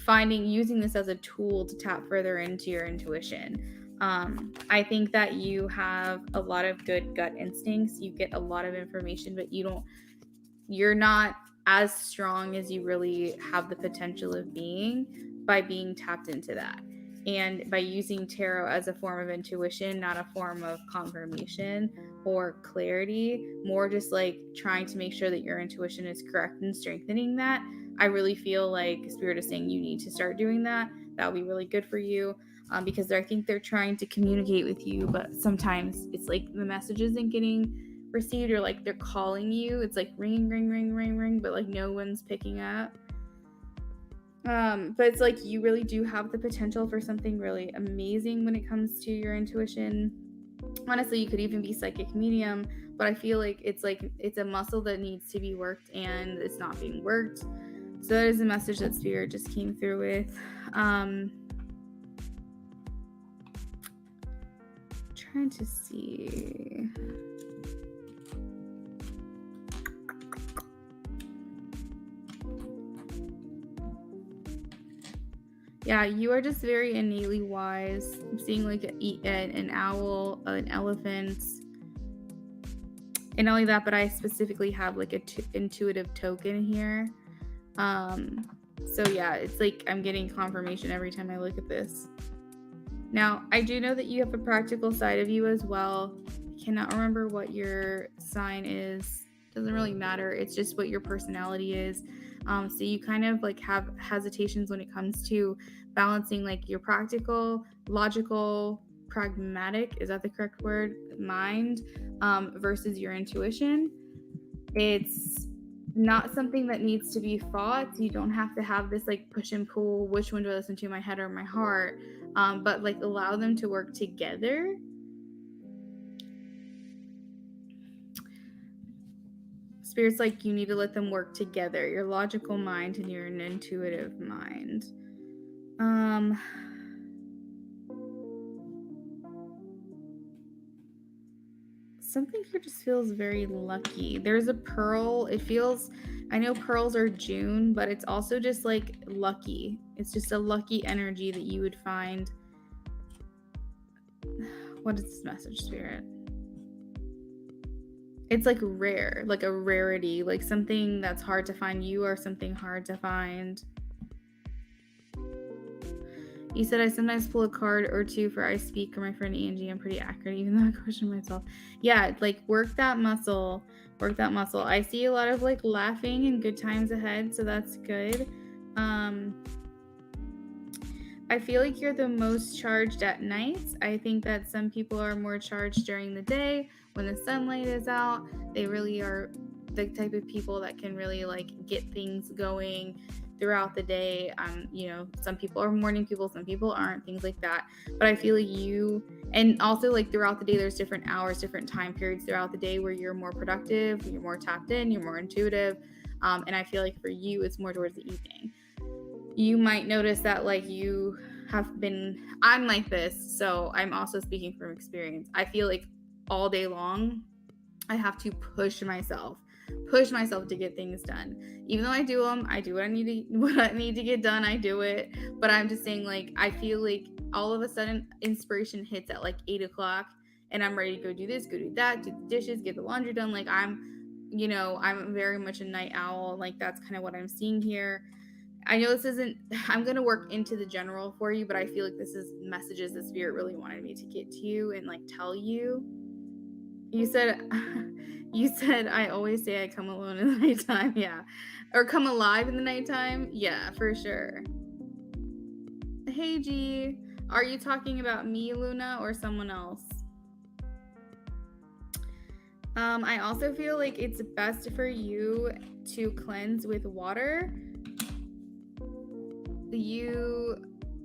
using this as a tool to tap further into your intuition. I think that you have a lot of good gut instincts. You get a lot of information, but you're not as strong as you really have the potential of being by being tapped into that. And by using tarot as a form of intuition, not a form of confirmation or clarity, more just like trying to make sure that your intuition is correct and strengthening that. I really feel like Spirit is saying you need to start doing that. That would be really good for you, because I think they're trying to communicate with you, but sometimes it's like the message isn't getting received, or like they're calling you. It's like ring, ring, ring, ring, ring, but like no one's picking up. But it's like you really do have the potential for something really amazing when it comes to your intuition. Honestly, you could even be psychic medium, but I feel like it's a muscle that needs to be worked, and it's not being worked. So that is a message that Spirit just came through with. Trying to see. Yeah, you are just very innately wise. I'm seeing like an owl, an elephant, and not only that, but I specifically have like a intuitive token here. So yeah, it's like I'm getting confirmation every time I look at this. Now, I do know that you have a practical side of you as well. I cannot remember what your sign is. Doesn't really matter. It's just what your personality is. So you kind of like have hesitations when it comes to balancing like your practical, logical, pragmatic, is that the correct word? Mind, versus your intuition. It's not something that needs to be fought. You don't have to have this like push and pull, which one do I listen to, my head or my heart, but like allow them to work together. Spirit's like you need to let them work together, your logical mind and your intuitive mind. Something here just feels very lucky. There's a pearl. It feels, I know pearls are June, but it's also just like lucky. It's just a lucky energy that you would find. What is this message, Spirit? It's like rare, like a rarity, like something that's hard to find. You are something hard to find. You said I sometimes pull a card or two for I speak or my friend Angie. I'm pretty accurate, even though I question myself. Yeah, like work that muscle. Work that muscle. I see a lot of like laughing and good times ahead, so that's good. I feel like you're the most charged at night. I think that some people are more charged during the day when the sunlight is out. They really are the type of people that can really like get things going throughout the day. Some people are morning people, some people aren't, things like that. But I feel like you, and also like throughout the day, there's different hours, different time periods throughout the day where you're more productive, you're more tapped in, you're more intuitive. And I feel like for you, it's more towards the evening. You might notice that like you have been, I'm like this, so I'm also speaking from experience. I feel like all day long, I have to push myself to get things done. Even though I do them, I do what I need to get done. I do it. But I'm just saying, like, I feel like all of a sudden inspiration hits at like 8:00 and I'm ready to go do this, go do that, do the dishes, get the laundry done. Like I'm very much a night owl. Like that's kind of what I'm seeing here. I know this isn't, I'm going to work into the general for you, but I feel like this is messages that Spirit really wanted me to get to you and like tell you. You said, I always say I come alone in the nighttime. Yeah. Or come alive in the nighttime. Yeah, for sure. Hey, G. Are you talking about me, Luna, or someone else? I also feel like it's best for you to cleanse with water.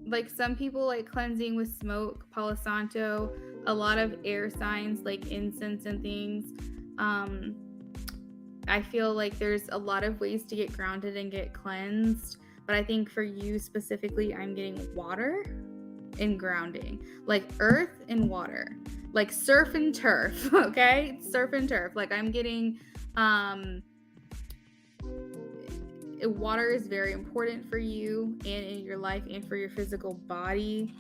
Like some people like cleansing with smoke, Palo Santo, a lot of air signs like incense and things. I feel like there's a lot of ways to get grounded and get cleansed, but I think for you specifically, I'm getting water and grounding, like earth and water, like surf and turf. Okay, surf and turf. Like I'm getting water is very important for you and in your life and for your physical body.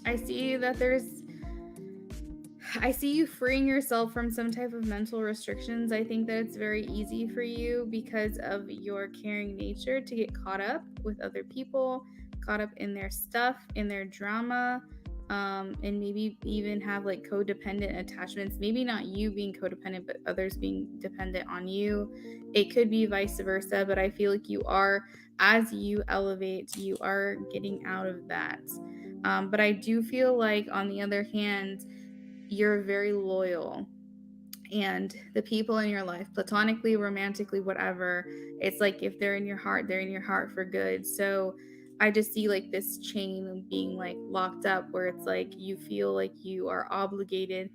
I see you freeing yourself from some type of mental restrictions. I think that it's very easy for you because of your caring nature to get caught up with other people, caught up in their stuff, in their drama, and maybe even have like codependent attachments. Maybe not you being codependent, but others being dependent on you. It could be vice versa, but I feel like you are, as you elevate, you are getting out of that. But I do feel like, on the other hand, you're very loyal, and the people in your life, platonically, romantically, whatever, it's like if they're in your heart, they're in your heart for good. So I just see like this chain being like locked up where it's like you feel like you are obligated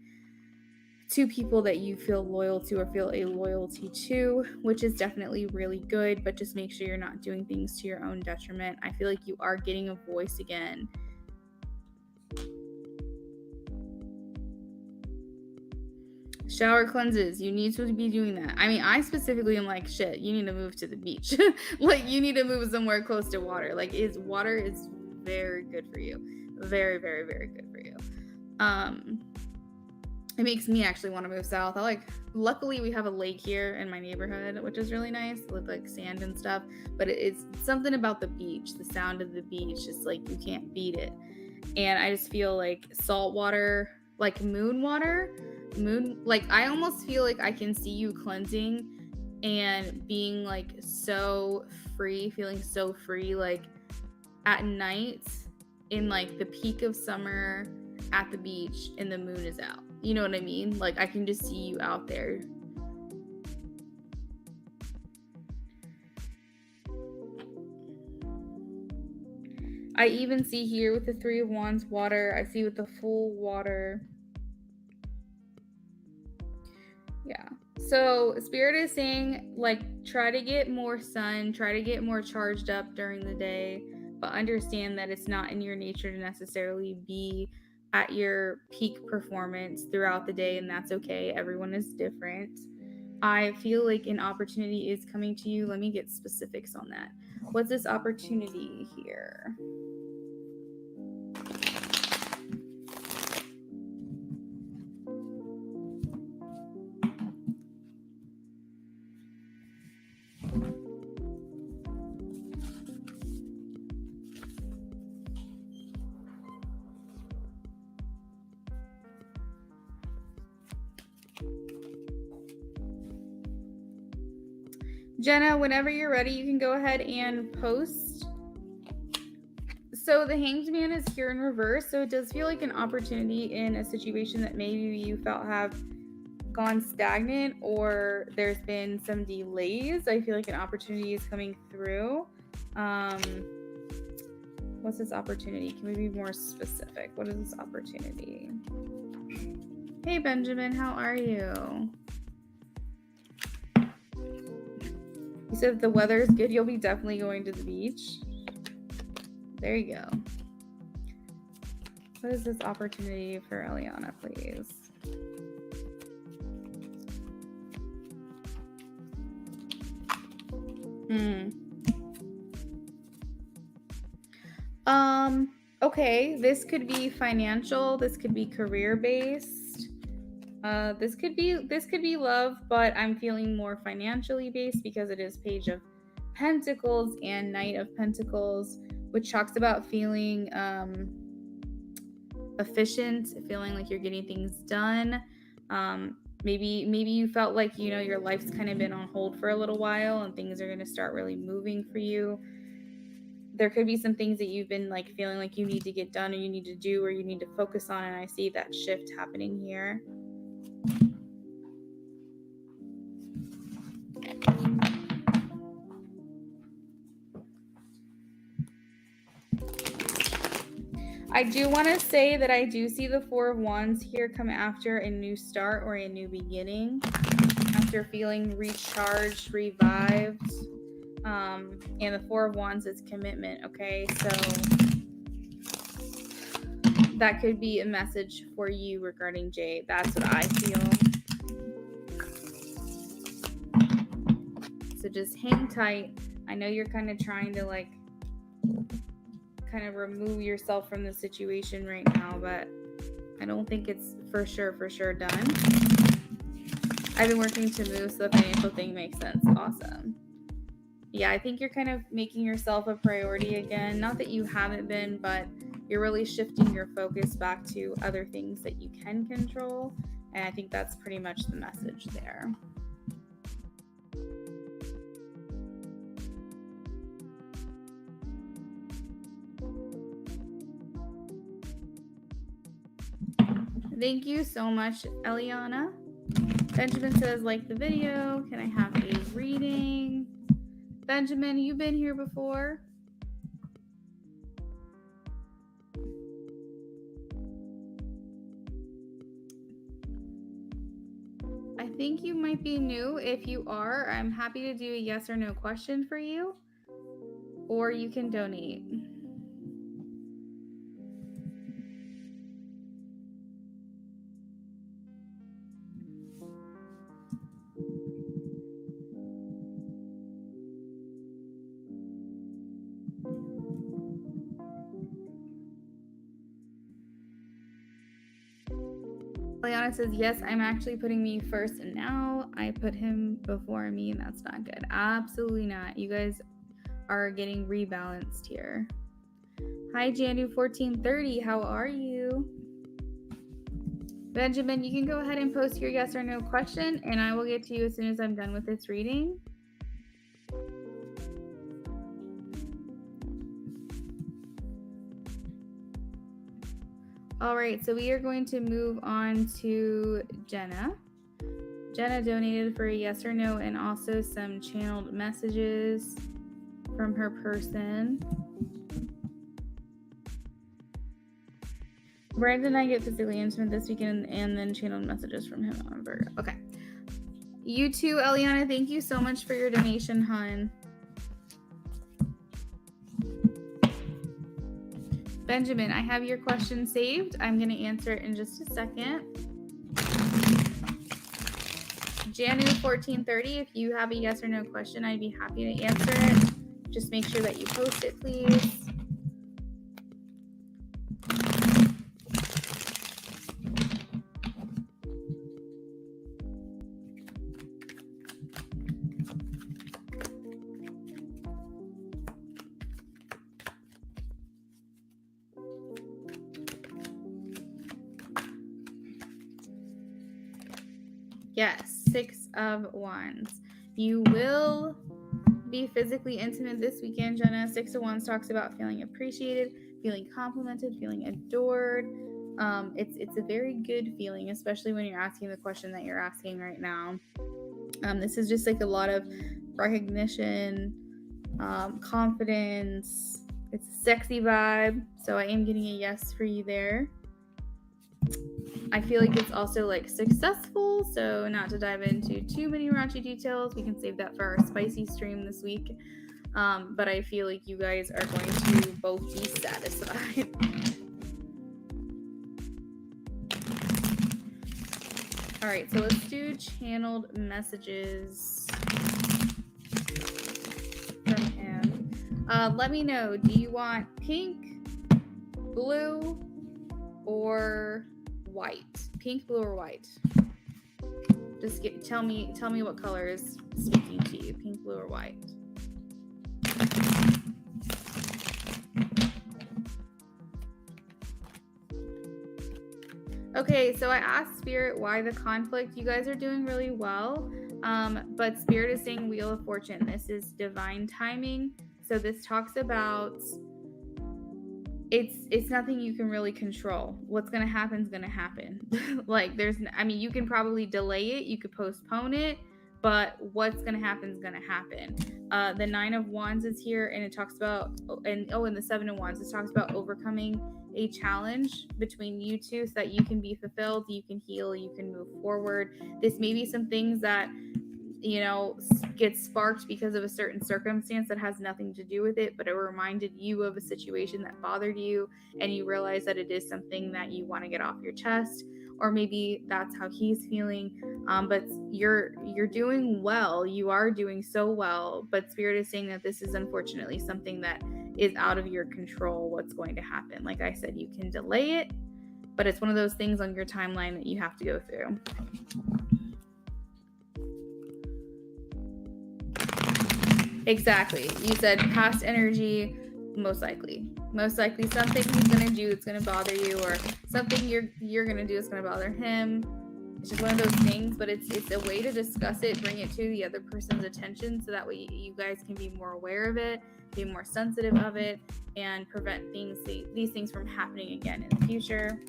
to people that you feel loyal to or feel a loyalty to, which is definitely really good, but just make sure you're not doing things to your own detriment. I feel like you are getting a voice again. Shower cleanses. You need to be doing that. I mean, I specifically am like, shit, you need to move to the beach. Like, you need to move somewhere close to water. Like, water is very good for you. Very, very, very good for you. It makes me actually want to move south. Luckily we have a lake here in my neighborhood, which is really nice with like sand and stuff, but it's something about the beach, the sound of the beach, just like you can't beat it. And I just feel like salt water, like like I almost feel like I can see you cleansing and being like so free, feeling so free, like at night in like the peak of summer at the beach and the moon is out. You know what I mean? Like I can just see you out there. I even see here with the Three of Wands water. I see with the full water. Yeah. So Spirit is saying, like, try to get more sun, try to get more charged up during the day, but understand that it's not in your nature to necessarily be at your peak performance throughout the day, and that's okay. Everyone is different. I feel like an opportunity is coming to you. Let me get specifics on that. What's this opportunity here? Jenna, whenever you're ready, you can go ahead and post. So the Hanged Man is here in reverse, so it does feel like an opportunity in a situation that maybe you felt have gone stagnant or there's been some delays. I feel like an opportunity is coming through. What's this opportunity? Can we be more specific? What is this opportunity? Hey, Benjamin, how are you? You said if the weather is good, you'll be definitely going to the beach. There you go. What is this opportunity for Eliana, please? Okay, this could be financial, this could be career-based. This could be love, but I'm feeling more financially based because it is Page of Pentacles and Knight of Pentacles, which talks about feeling efficient, feeling like you're getting things done. Maybe you felt like, you know, your life's kind of been on hold for a little while and things are going to start really moving for you. There could be some things that you've been like feeling like you need to get done or you need to do or you need to focus on, and I see that shift happening here. I do want to say that I do see the Four of Wands here come after a new start or a new beginning, after feeling recharged, revived. And the Four of Wands is commitment, okay? So that could be a message for you regarding Jade. That's what I feel. So just hang tight. I know you're kind of trying to like kind of remove yourself from the situation right now, but I don't think it's for sure done. I've been working to move, so the financial thing makes sense. Awesome. Yeah, I think you're kind of making yourself a priority again. Not that you haven't been, but you're really shifting your focus back to other things that you can control. And I think that's pretty much the message there. Thank you so much, Eliana. Benjamin says, like the video. Can I have a reading? Benjamin, you've been here before. I think you might be new. If you are, I'm happy to do a yes or no question for you, or you can donate. Liana says, yes, I'm actually putting me first, and now I put him before me, and that's not good. Absolutely not. You guys are getting rebalanced here. Hi, Janu1430. How are you? Benjamin, you can go ahead and post your yes or no question, and I will get to you as soon as I'm done with this reading. All right, so we are going to move on to Jenna. Jenna donated for a yes or no and also some channeled messages from her person. Brandon and I get physically intimate this weekend and then channeled messages from him on Virgo. Okay. You too, Eliana. Thank you so much for your donation, hon. Benjamin, I have your question saved. I'm going to answer it in just a second. Janu1430, if you have a yes or no question, I'd be happy to answer it. Just make sure that you post it, please. Yes, 6 of Wands. You will be physically intimate this weekend, Jenna. 6 of Wands talks about feeling appreciated, feeling complimented, feeling adored. It's a very good feeling, especially when you're asking the question that you're asking right now. This is just like a lot of recognition, confidence. It's a sexy vibe, so I am getting a yes for you there. I feel like it's also like successful, so not to dive into too many raunchy details. We can save that for our spicy stream this week. But I feel like you guys are going to both be satisfied. All right, so let's do channeled messages from him. Let me know, do you want pink, blue, or white? Pink, blue, or white? Just tell me what color is speaking to you, pink, blue, or white. Okay, so I asked Spirit why the conflict. You guys are doing really well, but Spirit is saying Wheel of Fortune. This is divine timing. So this talks about it's nothing you can really control. What's going to happen is going to happen. Like you can probably delay it, you could postpone it, but what's going to happen is going to happen. The 9 of Wands is here, and it talks about, and the 7 of Wands, it talks about overcoming a challenge between you two so that you can be fulfilled, you can heal, you can move forward. This may be some things that get sparked because of a certain circumstance that has nothing to do with it, but it reminded you of a situation that bothered you, and you realize that it is something that you want to get off your chest, or maybe that's how he's feeling. But you're doing well. You are doing so well, but Spirit is saying that this is unfortunately something that is out of your control, what's going to happen. Like I said, you can delay it, but it's one of those things on your timeline that you have to go through. Exactly. You said past energy, most likely something he's gonna do that's gonna bother you, or something you're gonna do that's gonna bother him. It's just one of those things, but it's a way to discuss it, bring it to the other person's attention, so that way you guys can be more aware of it, be more sensitive of it, and prevent these things from happening again in the future.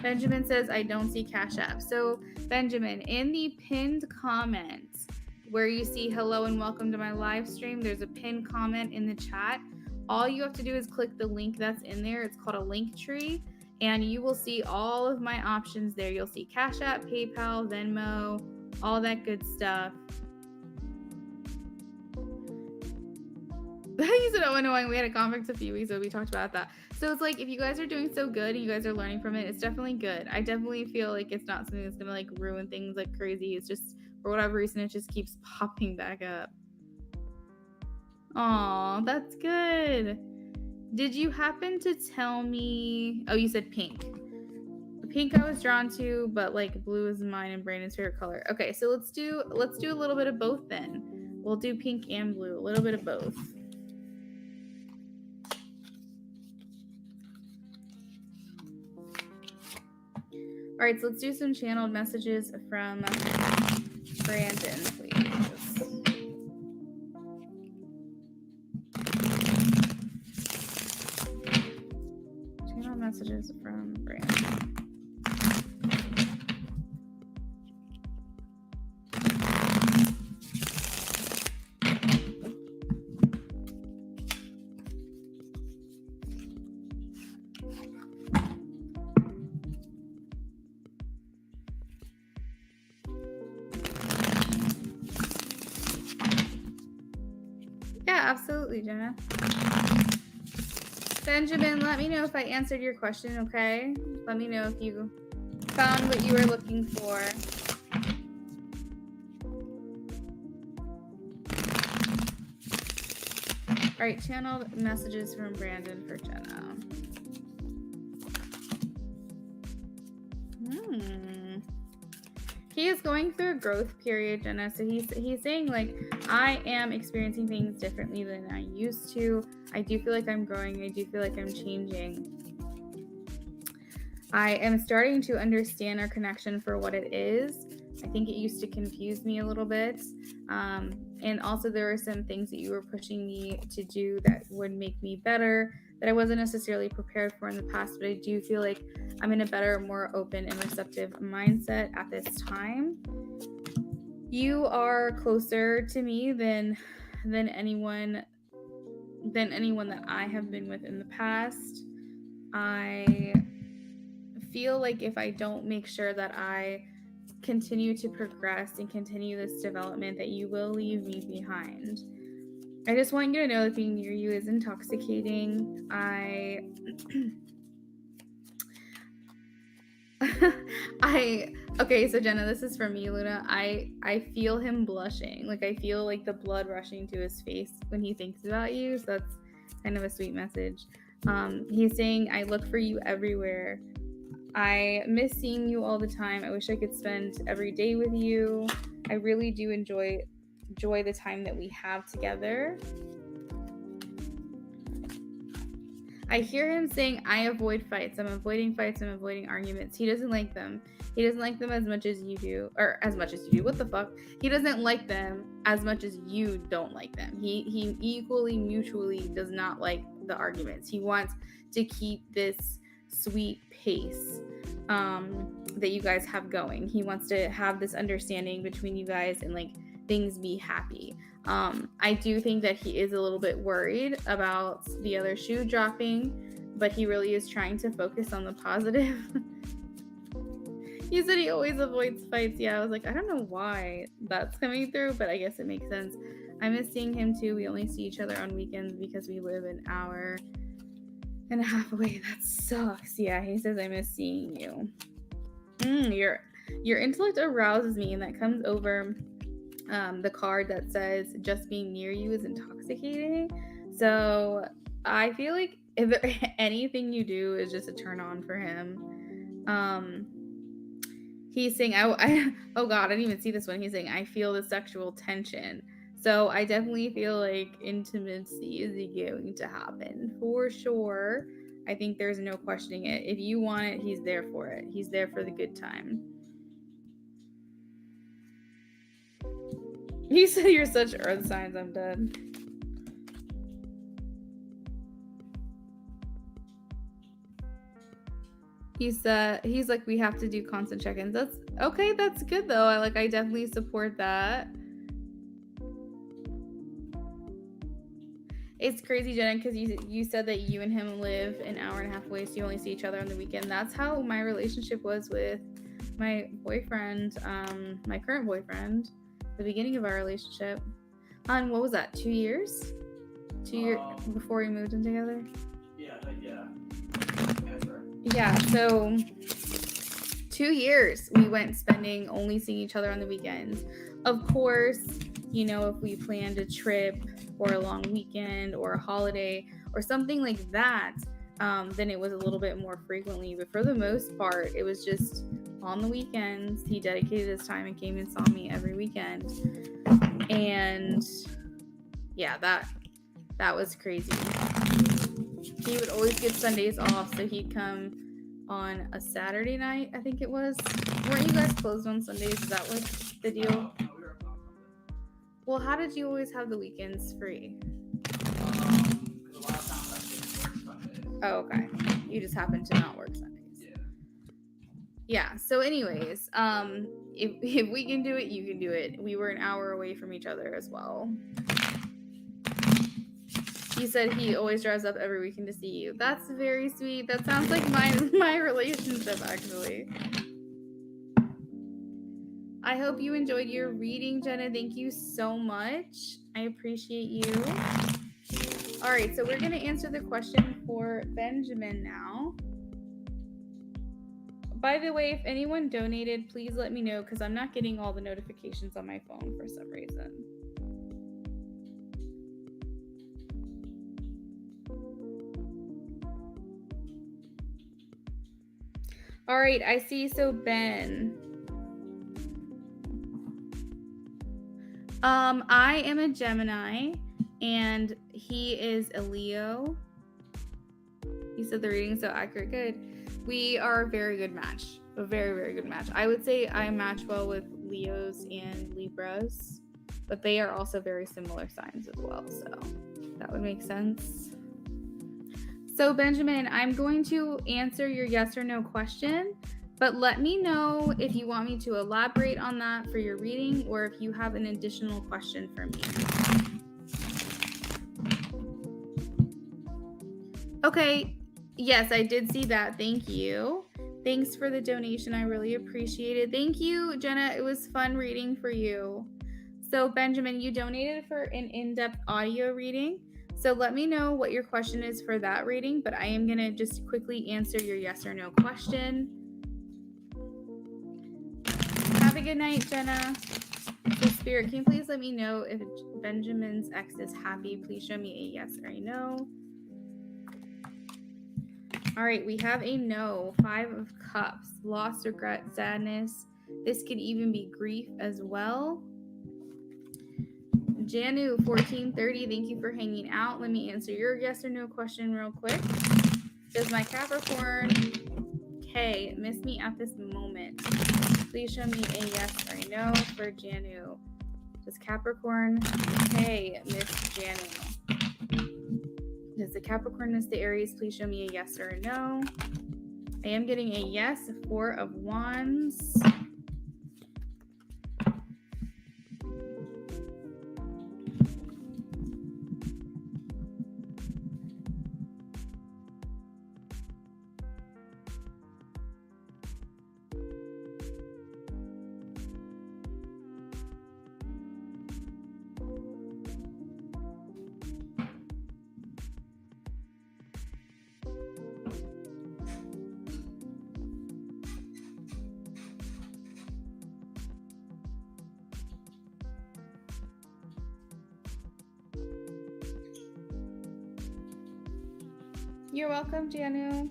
Benjamin says, I don't see Cash App. So Benjamin, in the pinned comments where you see hello and welcome to my live stream, there's a pinned comment in the chat. All you have to do is click the link that's in there. It's called a link tree, and you will see all of my options there. You'll see Cash App, PayPal, Venmo, all that good stuff. You said, oh, annoying. We had a conference a few weeks ago. We talked about that. So it's like, if you guys are doing so good and you guys are learning from it, it's definitely good. I definitely feel like it's not something that's going to like ruin things like crazy. It's just, for whatever reason, it just keeps popping back up. Aw, that's good. Did you happen to tell me, oh, you said pink. Pink I was drawn to, but like blue is mine and Brandon's favorite color. Okay, so let's do a little bit of both then. We'll do pink and blue, a little bit of both. All right, so let's do some channeled messages from Brandon, please. Channeled messages from Brandon. Absolutely, Jenna. Benjamin, let me know if I answered your question, okay? Let me know if you found what you were looking for. All right, channeled messages from Brandon for Jenna. He is going through a growth period, Jenna. So he's saying, like, I am experiencing things differently than I used to. I do feel like I'm growing. I do feel like I'm changing. I am starting to understand our connection for what it is. I think it used to confuse me a little bit. And also there were some things that you were pushing me to do that would make me better that I wasn't necessarily prepared for in the past, but I do feel like I'm in a better, more open and receptive mindset at this time. You are closer to me than anyone that I have been with in the past. I feel like if I don't make sure that I continue to progress and continue this development, that you will leave me behind. I just want you to know that being near you is intoxicating. Okay, so Jenna, this is from me, Luna. I feel him blushing. Like, I feel like the blood rushing to his face when he thinks about you. So that's kind of a sweet message. He's saying, I look for you everywhere. I miss seeing you all the time. I wish I could spend every day with you. I really do enjoy the time that we have together. I hear him saying, I avoid fights. I'm avoiding fights. I'm avoiding arguments. He doesn't like them. He doesn't like them as much as you do. Or as much as you do. What the fuck? He doesn't like them as much as you don't like them. He equally, mutually does not like the arguments. He wants to keep this sweet pace that you guys have going. He wants to have this understanding between you guys and, like, things be happy. I do think that he is a little bit worried about the other shoe dropping, but he really is trying to focus on the positive. You said he always avoids fights. Yeah, I was like, I don't know why that's coming through, but I guess it makes sense. I miss seeing him too. We only see each other on weekends because we live an hour and a half away. That sucks. Yeah, he says, I miss seeing you. Your intellect arouses me, and that comes over the card that says just being near you is intoxicating. So I feel like if anything you do is just a turn on for him. He's saying, oh God, I didn't even see this one. He's saying, I feel the sexual tension. So I definitely feel like intimacy is going to happen for sure. I think there's no questioning it. If you want it, he's there for it. He's there for the good time. He said you're such earth signs, I'm dead. He's like, we have to do constant check-ins. That's okay, that's good though. I definitely support that. It's crazy, Jenna, because you said that you and him live an hour and a half away, so you only see each other on the weekend. That's how my relationship was with my boyfriend, my current boyfriend, the beginning of our relationship. And what was that, 2 years? 2 years before we moved in together? Yeah, so 2 years we went spending only seeing each other on the weekends. Of course, you know, if we planned a trip or a long weekend or a holiday or something like that, then it was a little bit more frequently. But for the most part, it was just on the weekends. He dedicated his time and came and saw me every weekend. And yeah, that was crazy. He would always get Sundays off, so he'd come on a Saturday night, I think it was. Weren't you guys closed on Sundays? Is that what the deal? No, we were open on Sunday. Well, how did you always have the weekends free? Because a lot of times I didn't work Sundays. Oh, okay. You just happened to not work Sundays. Yeah. Yeah. So, anyways, if we can do it, you can do it. We were an hour away from each other as well. He said he always drives up every weekend to see you. That's very sweet. That sounds like my relationship, actually. I hope you enjoyed your reading, Jenna. Thank you so much. I appreciate you. All right, so we're going to answer the question for Benjamin now. By the way, if anyone donated, please let me know because I'm not getting all the notifications on my phone for some reason. All right, I see. So Ben, I am a Gemini and he is a Leo. He said the reading is so accurate. Good. We are a very good match. A very, very good match. I would say I match well with Leos and Libras, but they are also very similar signs as well. So that would make sense. So Benjamin, I'm going to answer your yes or no question, but let me know if you want me to elaborate on that for your reading or if you have an additional question for me. Okay, yes, I did see that. Thank you. Thanks for the donation. I really appreciate it. Thank you, Jenna. It was fun reading for you. So Benjamin, you donated for an in-depth audio reading. So let me know what your question is for that reading, but I am going to just quickly answer your yes or no question. Have a good night, Jenna. So Spirit, can you please let me know if Benjamin's ex is happy? Please show me a yes or a no. All right, we have a no. 5 of Cups, loss, regret, sadness. This could even be grief as well. Janu 1430, thank you for hanging out. Let me answer your yes or no question real quick. Does my Capricorn K miss me at this moment? Please show me a yes or a no for Janu. Does Capricorn K miss Janu? Does the Capricorn miss the Aries? Please show me a yes or a no. I am getting a yes, 4 of Wands. You're welcome, Janu.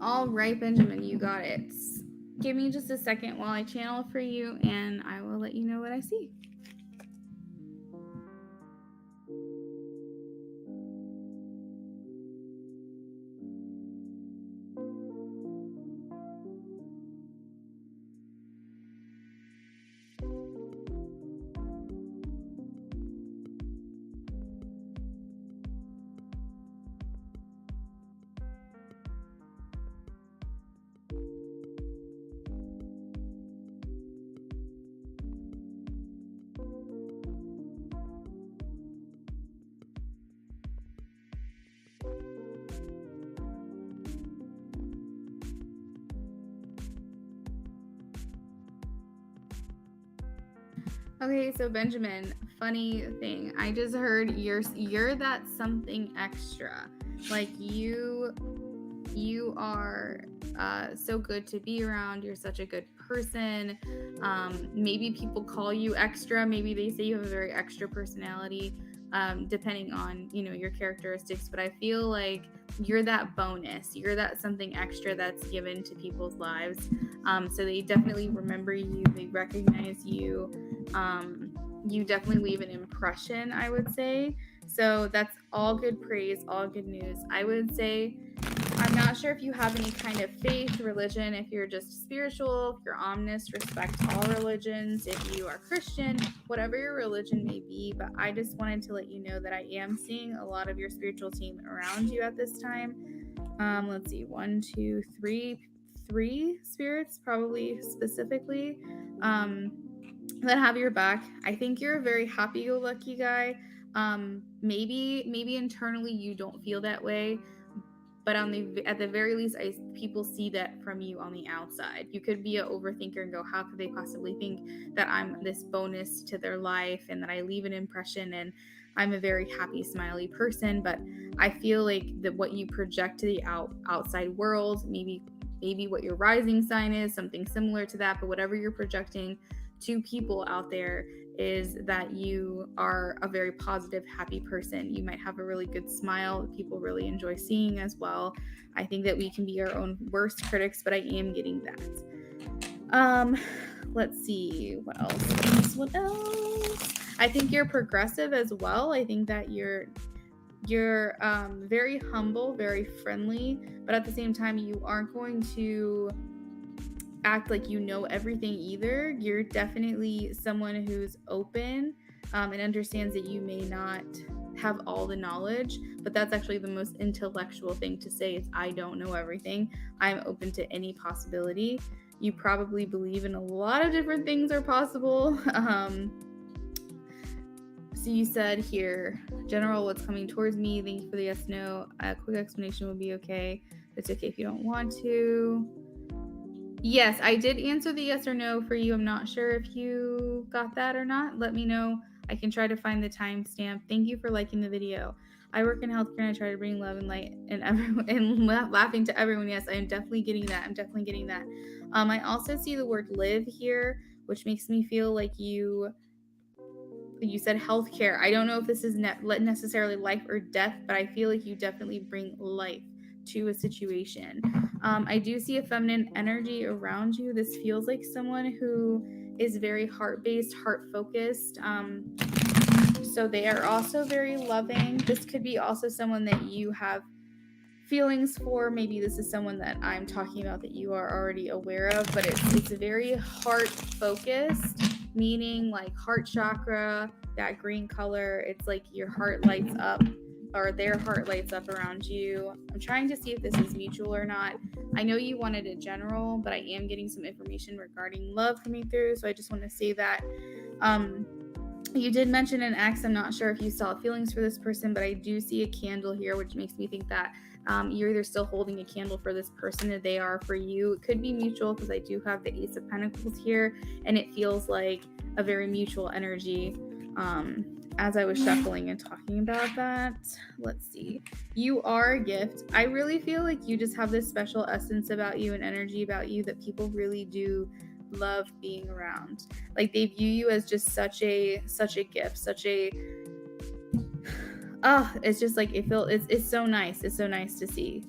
All right, Benjamin, you got it. Give me just a second while I channel for you, and I will let you know what I see. Okay, so Benjamin, funny thing. I just heard you're that something extra. Like you are so good to be around. You're such a good person. Maybe people call you extra. Maybe they say you have a very extra personality, depending on your characteristics. But I feel like you're that bonus. You're that something extra that's given to people's lives. So they definitely remember you. They recognize you. You definitely leave an impression, I would say. So that's all good praise, all good news. I would say I'm not sure if you have any kind of faith, religion, if you're just spiritual, if you're omnist, respect all religions, if you are Christian, whatever your religion may be. But I just wanted to let you know that I am seeing a lot of your spiritual team around you at this time. Let's see, 1, 2, 3 spirits, probably specifically, that have your back. I think you're a very happy-go-lucky guy. Maybe internally you don't feel that way, but at the very least, people see that from you on the outside. You could be an overthinker and go, how could they possibly think that I'm this bonus to their life and that I leave an impression and I'm a very happy, smiley person? But I feel like that what you project to the outside world, maybe what your rising sign is, something similar to that, but whatever you're projecting to people out there is that you are a very positive, happy person. You might have a really good smile that people really enjoy seeing as well. I think that we can be our own worst critics, but I am getting that. Let's see, what else? I think you're progressive as well. I think that you're very humble, very friendly, but at the same time, you aren't going to act like you know everything either. You're definitely someone who's open and understands that you may not have all the knowledge, but that's actually the most intellectual thing to say is I don't know everything. I'm open to any possibility. You probably believe in a lot of different things are possible. So you said here, general, what's coming towards me? Thank you for the yes, no. A quick explanation would be okay. It's okay if you don't want to. Yes, I did answer the yes or no for you. I'm not sure if you got that or not. Let me know. I can try to find the timestamp. Thank you for liking the video. I work in healthcare and I try to bring love and light and everyone and laughing to everyone. Yes, I am definitely getting that. I also see the word live here, which makes me feel like you said healthcare. I don't know if this is necessarily life or death, but I feel like you definitely bring life to a situation. I do see a feminine energy around you. This feels like someone who is very heart-based, heart-focused. So they are also very loving. This could be also someone that you have feelings for. Maybe this is someone that I'm talking about that you are already aware of, but it's very heart-focused, meaning like heart chakra, that green color. It's like your heart lights up or their heart lights up around you. I'm trying to see if this is mutual or not. I know you wanted a general, but I am getting some information regarding love coming through, so I just want to say that. You did mention an ex. I'm not sure if you saw feelings for this person, but I do see a candle here, which makes me think that you're either still holding a candle for this person or they are for you. It could be mutual because I do have the Ace of Pentacles here, and it feels like a very mutual energy. As I was shuffling and talking about that, let's see. You are a gift. I really feel like you just have this special essence about you and energy about you that people really do love being around. Like they view you as just such a gift, it's just like it's so nice. It's so nice to see.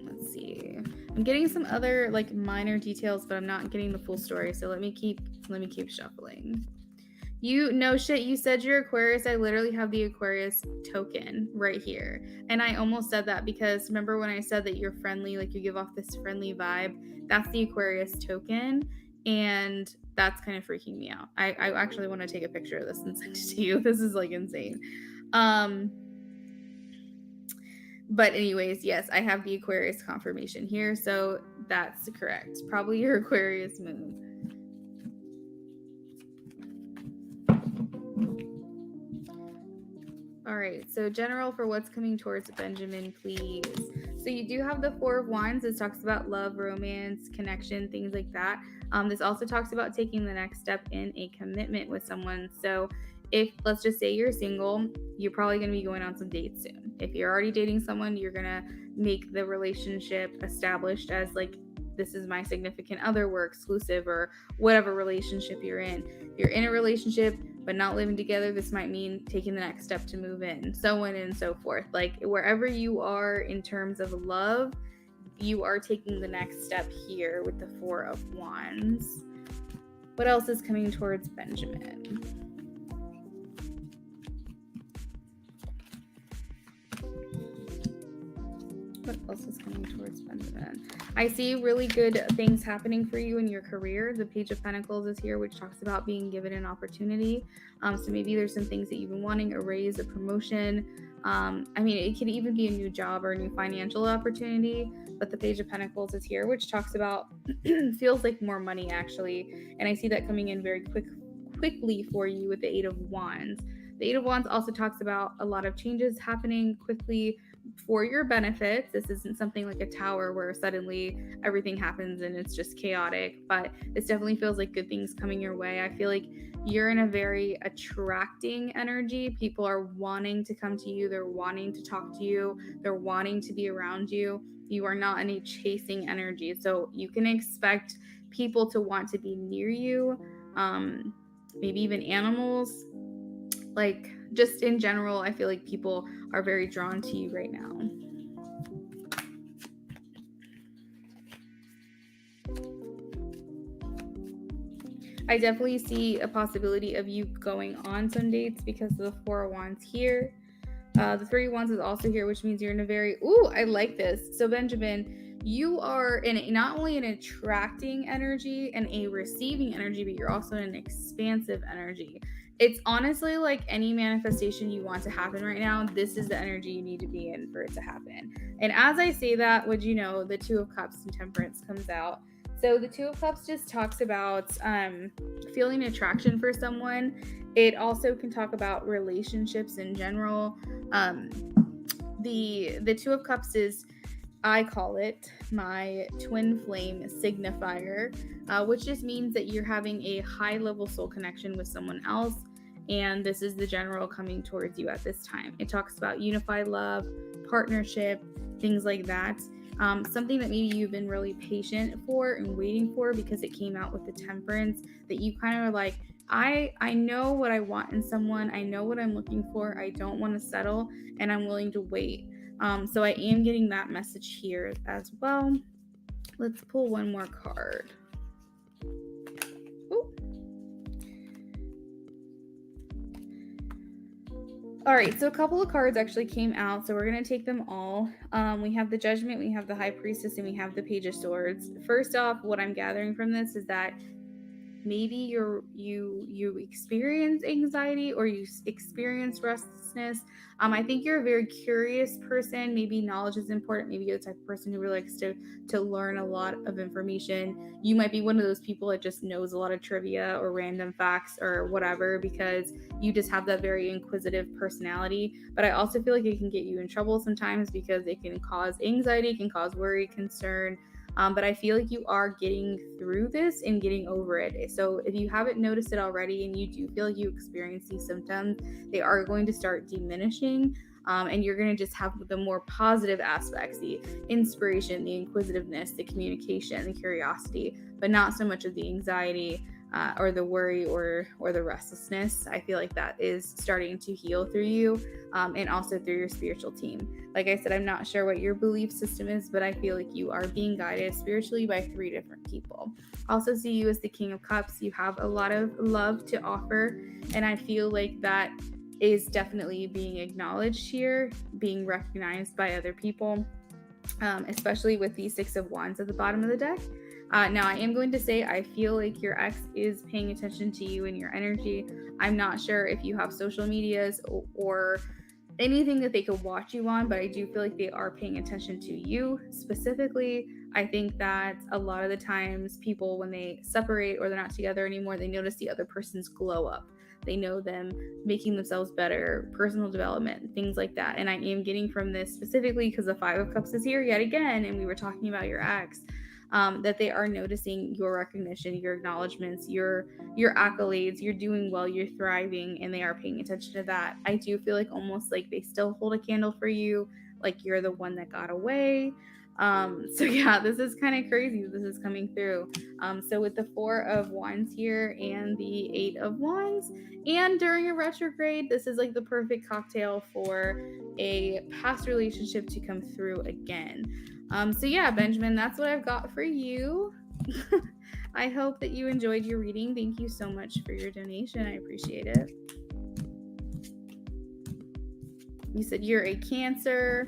Let's see. I'm getting some other like minor details, but I'm not getting the full story. So let me keep shuffling. You said you're Aquarius. I literally have the Aquarius token right here. And I almost said that because remember when I said that you're friendly, like you give off this friendly vibe? That's the Aquarius token. And that's kind of freaking me out. I actually want to take a picture of this and send it to you. This is like insane. But anyways, yes, I have the Aquarius confirmation here. So that's correct. Probably your Aquarius moon. All right. right, so general for what's coming towards Benjamin, please. So you do have the Four of Wands. This talks about love, romance, connection, things like that. This also talks about taking the next step in a commitment with someone. So if, let's just say you're single, you're probably going to be going on some dates soon. If you're already dating someone, you're going to make the relationship established as like, this is my significant other, we're exclusive, or whatever relationship you're in. If you're in a relationship but not living together, this might mean taking the next step to move in, so on and so forth. Like wherever you are in terms of love, you are taking the next step here with the Four of Wands. What else is coming towards Benjamin? What else is coming towards Benjamin? I see really good things happening for you in your career. The Page of Pentacles is here, which talks about being given an opportunity. So maybe there's some things that you've been wanting, a raise, a promotion. I mean, it could even be a new job or a new financial opportunity. But the Page of Pentacles is here, which talks about, feels like more money actually. And I see that coming in very quickly for you with the Eight of Wands. The Eight of Wands also talks about a lot of changes happening quickly for your benefits. This isn't something like a tower where suddenly everything happens and it's just chaotic, but this definitely feels like good things coming your way. I feel like you're in a very attracting energy. People are wanting to come to you. They're wanting to talk to you. They're wanting to be around you. You are not in a chasing energy. So you can expect people to want to be near you. Maybe even animals. Like just in general, I feel like people are very drawn to you right now. I definitely see a possibility of you going on some dates because of the Four of Wands here. The Three of Wands is also here, which means you're in a very, I like this. So Benjamin, you are in not only an attracting energy and a receiving energy, but you're also in an expansive energy. It's honestly like any manifestation you want to happen right now, this is the energy you need to be in for it to happen. And as I say that, would you know, the Two of Cups and Temperance comes out. So the Two of Cups just talks about feeling attraction for someone. It also can talk about relationships in general. The Two of Cups is, I call it my twin flame signifier, which just means that you're having a high level soul connection with someone else. And this is the general coming towards you at this time. It talks about unified love, partnership, things like that. Something that maybe you've been really patient for and waiting for because it came out with the Temperance, that you kind of are like, I know what I want in someone. I know what I'm looking for. I don't want to settle, and I'm willing to wait. So I am getting that message here as well. Let's pull one more card. Ooh. All right, so a couple of cards actually came out, so we're going to take them all. We have the Judgment, we have the High Priestess, and we have the Page of Swords. First off, what I'm gathering from this is that maybe you experience anxiety or you experience restlessness. I think you're a very curious person. Maybe knowledge is important. Maybe you're the type of person who really likes to learn a lot of information. You might be one of those people that just knows a lot of trivia or random facts or whatever because you just have that very inquisitive personality. But I also feel like it can get you in trouble sometimes because it can cause anxiety, can cause worry, concern. But I feel like you are getting through this and getting over it. So if you haven't noticed it already and you do feel like you experience these symptoms, they are going to start diminishing. And you're going to just have the more positive aspects, the inspiration, the inquisitiveness, the communication, the curiosity, but not so much of the anxiety or the worry or the restlessness. I feel like that is starting to heal through you and also through your spiritual team. Like I said, I'm not sure what your belief system is, but I feel like you are being guided spiritually by 3 different people. Also see you as the King of Cups. You have a lot of love to offer, and I feel like that is definitely being acknowledged here, being recognized by other people, especially with the Six of Wands at the bottom of the deck. Now, I am going to say I feel like your ex is paying attention to you and your energy. I'm not sure if you have social medias or anything that they could watch you on, but I do feel like they are paying attention to you specifically. I think that a lot of the times people, when they separate or they're not together anymore, they notice the other person's glow up. they know them making themselves better, personal development, things like that. And I am getting from this specifically because the Five of Cups is here yet again, and we were talking about your ex, that they are noticing your recognition, your acknowledgments, your accolades, you're doing well, you're thriving, and they are paying attention to that. I do feel like almost like they still hold a candle for you, like you're the one that got away. So yeah, this is kind of crazy. This is coming through. So with the Four of Wands here and the Eight of Wands, and during a retrograde, this is like the perfect cocktail for a past relationship to come through again. So yeah, Benjamin, that's what I've got for you. I hope that you enjoyed your reading. Thank you so much for your donation. I appreciate it. You said you're a Cancer.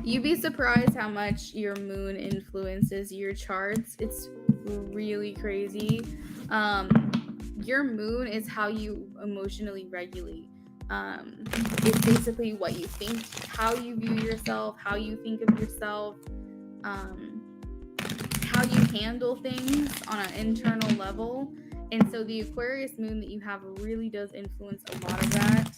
You'd be surprised how much your moon influences your charts. It's really crazy. Your moon is how you emotionally regulate. It's basically what you think, how you view yourself, how you think of yourself, how you handle things on an internal level. And so the Aquarius moon that you have really does influence a lot of that.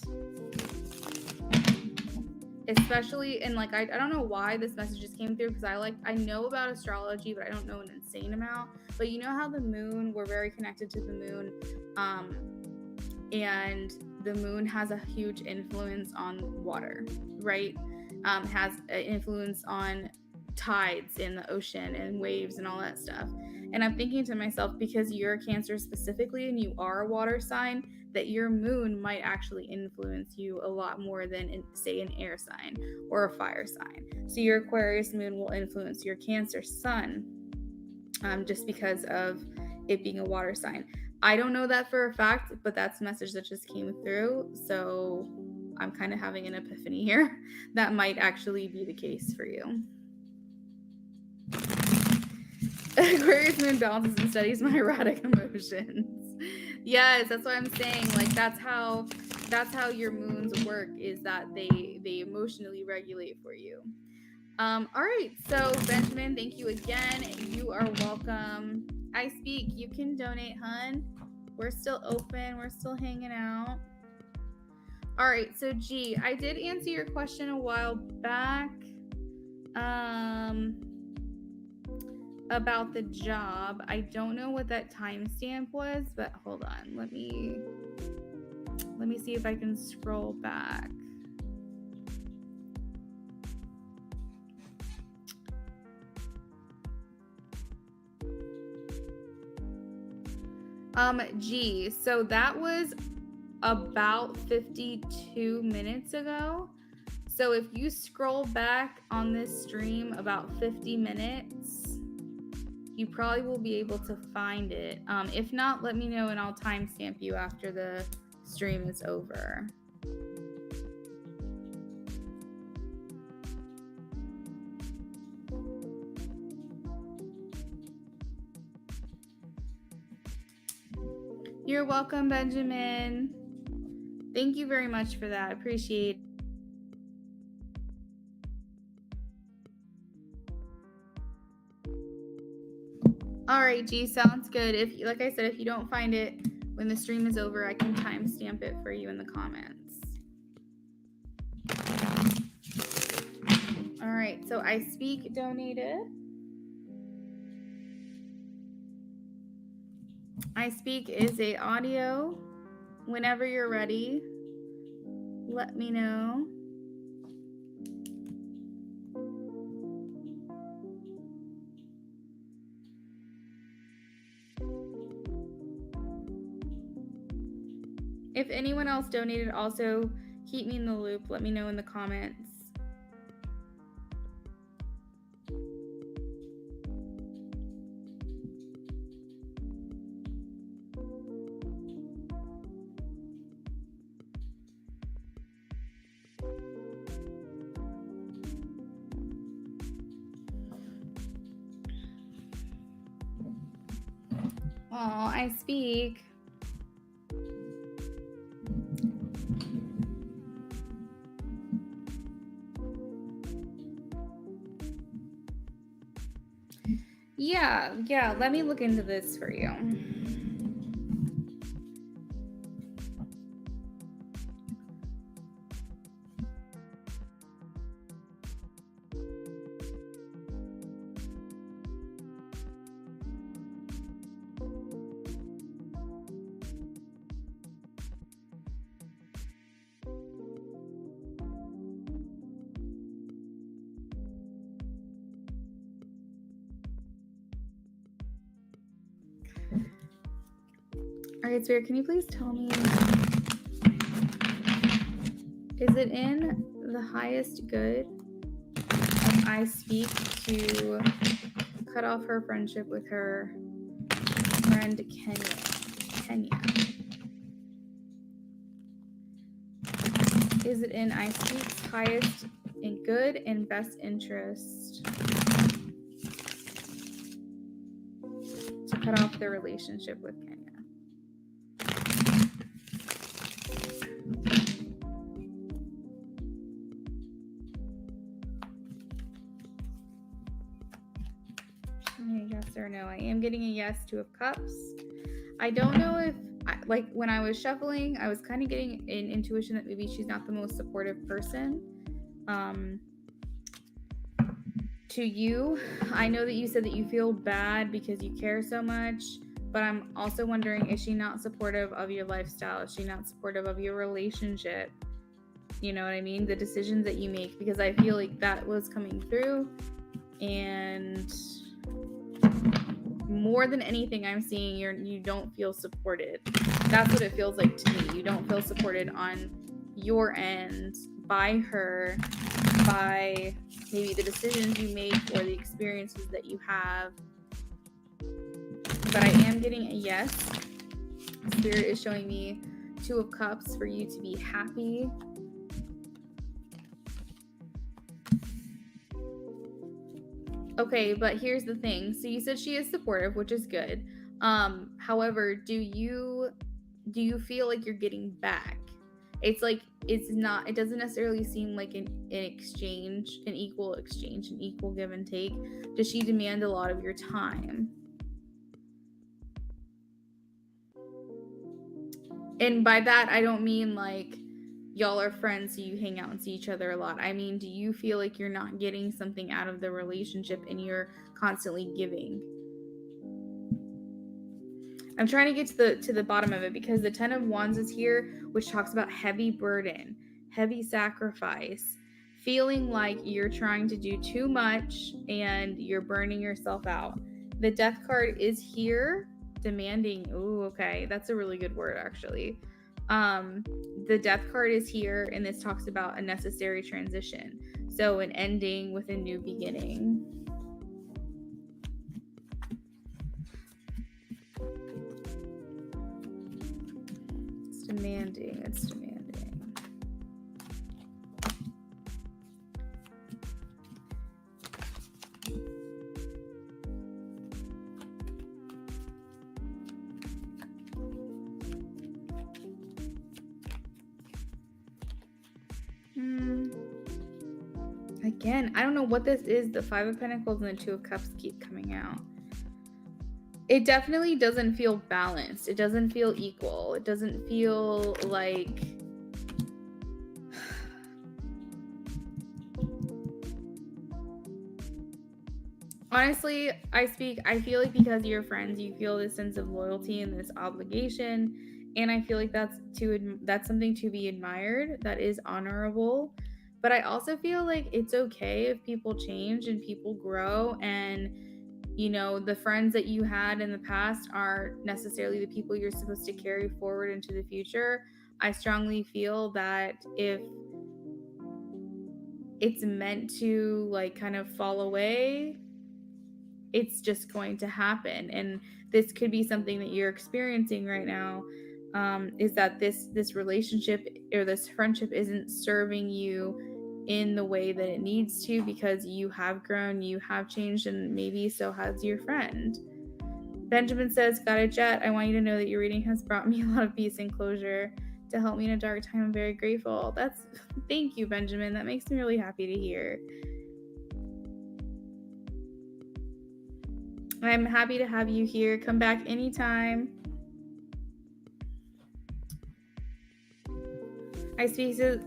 Especially, and like I don't know why this message just came through, because I know about astrology, but I don't know an insane amount. But you know how the moon, we're very connected to the moon, and the moon has a huge influence on water, right? Has an influence on tides in the ocean and waves and all that stuff. And I'm thinking to myself, because you're a Cancer specifically and you are a water sign, that your moon might actually influence you a lot more than, say, an air sign or a fire sign. So your Aquarius moon will influence your Cancer sun, just because of it being a water sign. I don't know that for a fact, but that's a message that just came through. So I'm kind of having an epiphany here. That might actually be the case for you. Aquarius moon balances and studies my erratic emotions. Yes, that's what I'm saying. Like that's how your moons work, is that they emotionally regulate for you. All right, so Benjamin, thank you again. You are welcome. I speak. You can donate, hun. We're still open. We're still hanging out. All right, so G, I did answer your question a while back. About the job. I don't know what that timestamp was, but hold on. Let me see if I can scroll back. G, so that was about 52 minutes ago. So if you scroll back on this stream about 50 minutes, you probably will be able to find it. If not, let me know and I'll timestamp you after the stream is over. You're welcome, Benjamin. Thank you very much for that. I appreciate it. All right, G, sounds good. If, like I said, if you don't find it when the stream is over, I can timestamp it for you in the comments. All right, so I speak donated. I speak is a audio. Whenever you're ready, let me know. If anyone else donated, also keep me in the loop. Let me know in the comments. Oh, I speak. Yeah, let me look into this for you. All right, Spirit, can you please tell me, is it in the highest good if I speak to cut off her friendship with her friend Kenya? Is it in I speak's highest in good and best interest to cut off their relationship with Kenya? Yes or no? I am getting a yes, 2 of cups. I don't know if, like, when I was shuffling, I was kind of getting an intuition that maybe she's not the most supportive person to you. I know that you said that you feel bad because you care so much, but I'm also wondering, is she not supportive of your lifestyle? Is she not supportive of your relationship? You know what I mean? The decisions that you make, because I feel like that was coming through, and more than anything, I'm seeing you don't feel supported. That's what it feels like to me. You don't feel supported on your end by her, by maybe the decisions you make or the experiences that you have. But I am getting a yes. Spirit is showing me 2 of cups for you to be happy. Okay, but here's the thing. So you said she is supportive, which is good. However, do you feel like you're getting back? It's like, it doesn't necessarily seem like an exchange, an equal exchange, an equal give and take. Does she demand a lot of your time? And by that, I don't mean like y'all are friends so you hang out and see each other a lot. I mean, do you feel like you're not getting something out of the relationship and you're constantly giving? I'm trying to get to the bottom of it, because the 10 of Wands is here, which talks about heavy burden, heavy sacrifice, feeling like you're trying to do too much and you're burning yourself out. The Death card is here, demanding. Ooh, okay, that's a really good word, actually. The Death card is here, and this talks about a necessary transition. So an ending with a new beginning. It's demanding. Again, I don't know what this is. The 5 of Pentacles and the 2 of Cups keep coming out. It definitely doesn't feel balanced. It doesn't feel equal. It doesn't feel like... Honestly, I feel like because you're friends, you feel this sense of loyalty and this obligation. And I feel like that's something to be admired. That is honorable. But I also feel like it's okay if people change and people grow, and you know, the friends that you had in the past aren't necessarily the people you're supposed to carry forward into the future. I strongly feel that if it's meant to like kind of fall away, it's just going to happen. And this could be something that you're experiencing right now, is that this relationship or this friendship isn't serving you in the way that it needs to, because you have grown, you have changed, and maybe so has your friend. Benjamin says, got a jet. I want you to know that your reading has brought me a lot of peace and closure to help me in a dark time. I'm very grateful. Thank you, Benjamin. That makes me really happy to hear. I'm happy to have you here. Come back anytime.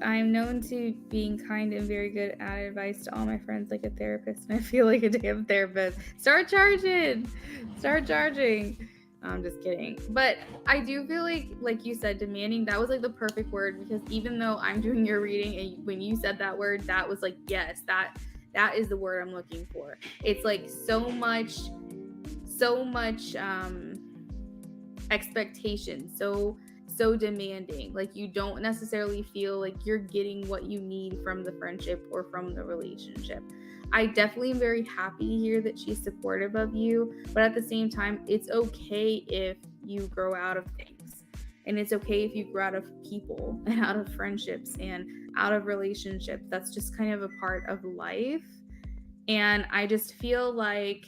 I'm known to being kind and very good at advice to all my friends, like a therapist, and I feel like a damn therapist. Start charging. I'm just kidding. But I do feel like you said, demanding, that was like the perfect word, because even though I'm doing your reading, and when you said that word, that was like, yes, that is the word I'm looking for. It's like so much expectations, so demanding. Like you don't necessarily feel like you're getting what you need from the friendship or from the relationship. I definitely am very happy to hear that she's supportive of you, but at the same time, it's okay if you grow out of things. And it's okay if you grow out of people and out of friendships and out of relationships. That's just kind of a part of life. And I just feel like,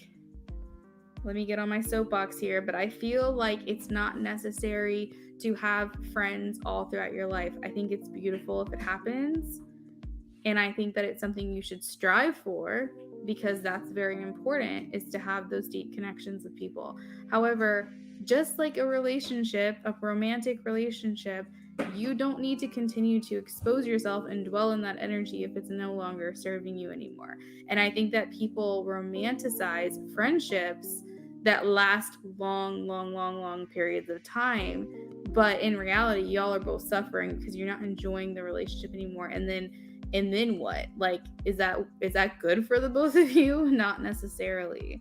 let me get on my soapbox here, but I feel like it's not necessary to have friends all throughout your life. I think it's beautiful if it happens. And I think that it's something you should strive for, because that's very important, is to have those deep connections with people. However, just like a relationship, a romantic relationship, you don't need to continue to expose yourself and dwell in that energy if it's no longer serving you anymore. And I think that people romanticize friendships that last long periods of time. But in reality, y'all are both suffering because you're not enjoying the relationship anymore. And then what? Like, is that good for the both of you? Not necessarily.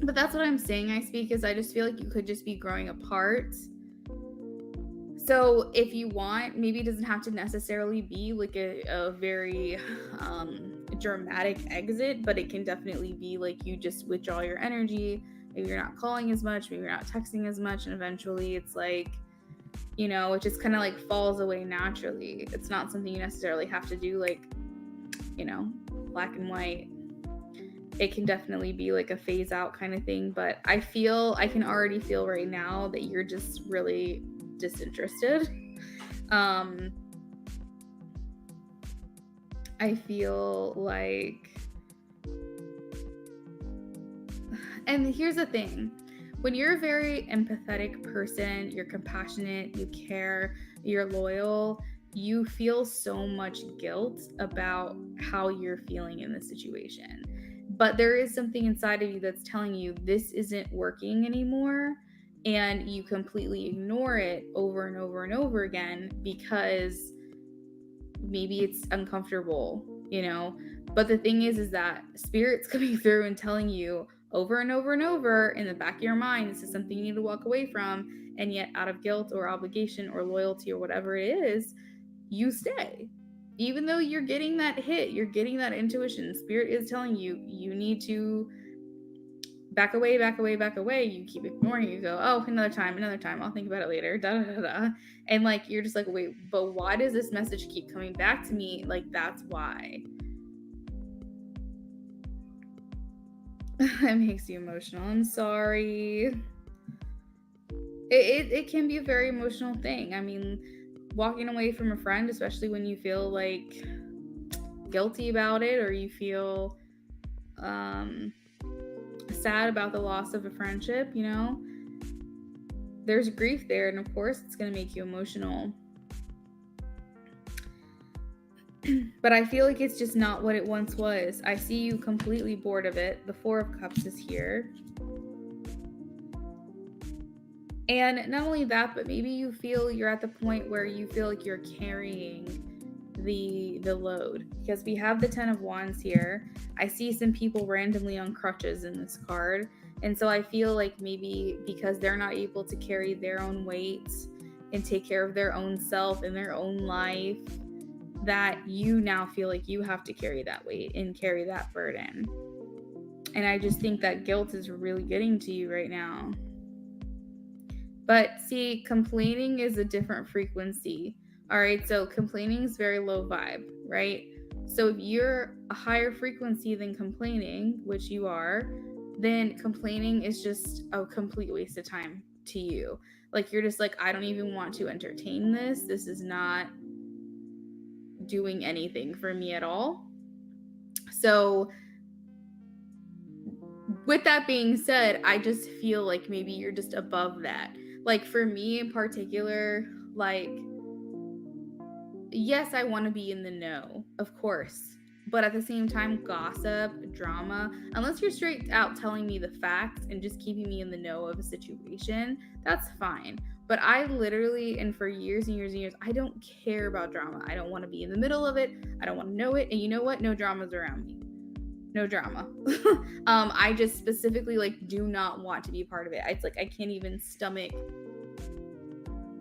But that's what I'm saying, I speak, is I just feel like you could just be growing apart. So if you want, maybe it doesn't have to necessarily be like a very dramatic exit, but it can definitely be like you just withdraw your energy. Maybe you're not calling as much, maybe you're not texting as much, and eventually it's like, you know, it just kind of like falls away naturally. It's not something you necessarily have to do like, you know, black and white. It can definitely be like a phase out kind of thing, but I can already feel right now that you're just really disinterested. I feel like, and here's the thing, when you're a very empathetic person, you're compassionate, you care, you're loyal, you feel so much guilt about how you're feeling in the situation. But there is something inside of you that's telling you this isn't working anymore, and you completely ignore it over and over and over again because maybe it's uncomfortable, you know. But the thing is that spirit's coming through and telling you over and over and over in the back of your mind, this is something you need to walk away from, and yet out of guilt or obligation or loyalty or whatever it is, you stay. Even though you're getting that hit, you're getting that intuition, spirit is telling you, you need to back away. You keep ignoring it. You go, oh, another time, I'll think about it later, and like you're just like, wait, but why does this message keep coming back to me? Like, that's why. It makes you emotional. I'm sorry. It can be a very emotional thing. I mean, walking away from a friend, especially when you feel like guilty about it, or you feel sad about the loss of a friendship, you know, there's grief there, and of course it's going to make you emotional. But I feel like it's just not what it once was. I see you completely bored of it. The Four of Cups is here. And not only that, but maybe you feel you're at the point where you feel like you're carrying the load, because we have the Ten of Wands here. I see some people randomly on crutches in this card, and so I feel like maybe because they're not able to carry their own weight and take care of their own self and their own life, that you now feel like you have to carry that weight and carry that burden. And I just think that guilt is really getting to you right now. But see, complaining is a different frequency. All right, so complaining is very low vibe, right? So if you're a higher frequency than complaining, which you are, then complaining is just a complete waste of time to you. Like, you're just like, I don't even want to entertain this. This is not doing anything for me at all. So with that being said, I just feel like maybe you're just above that. Like, for me in particular, like, yes, I want to be in the know, of course. But at the same time, gossip, drama, unless you're straight out telling me the facts and just keeping me in the know of a situation, that's fine. But I literally, and for years and years and years, I don't care about drama. I don't want to be in the middle of it. I don't want to know it. And you know what? No dramas around me. no drama. I just specifically like do not want to be part of it. It's like I can't even stomach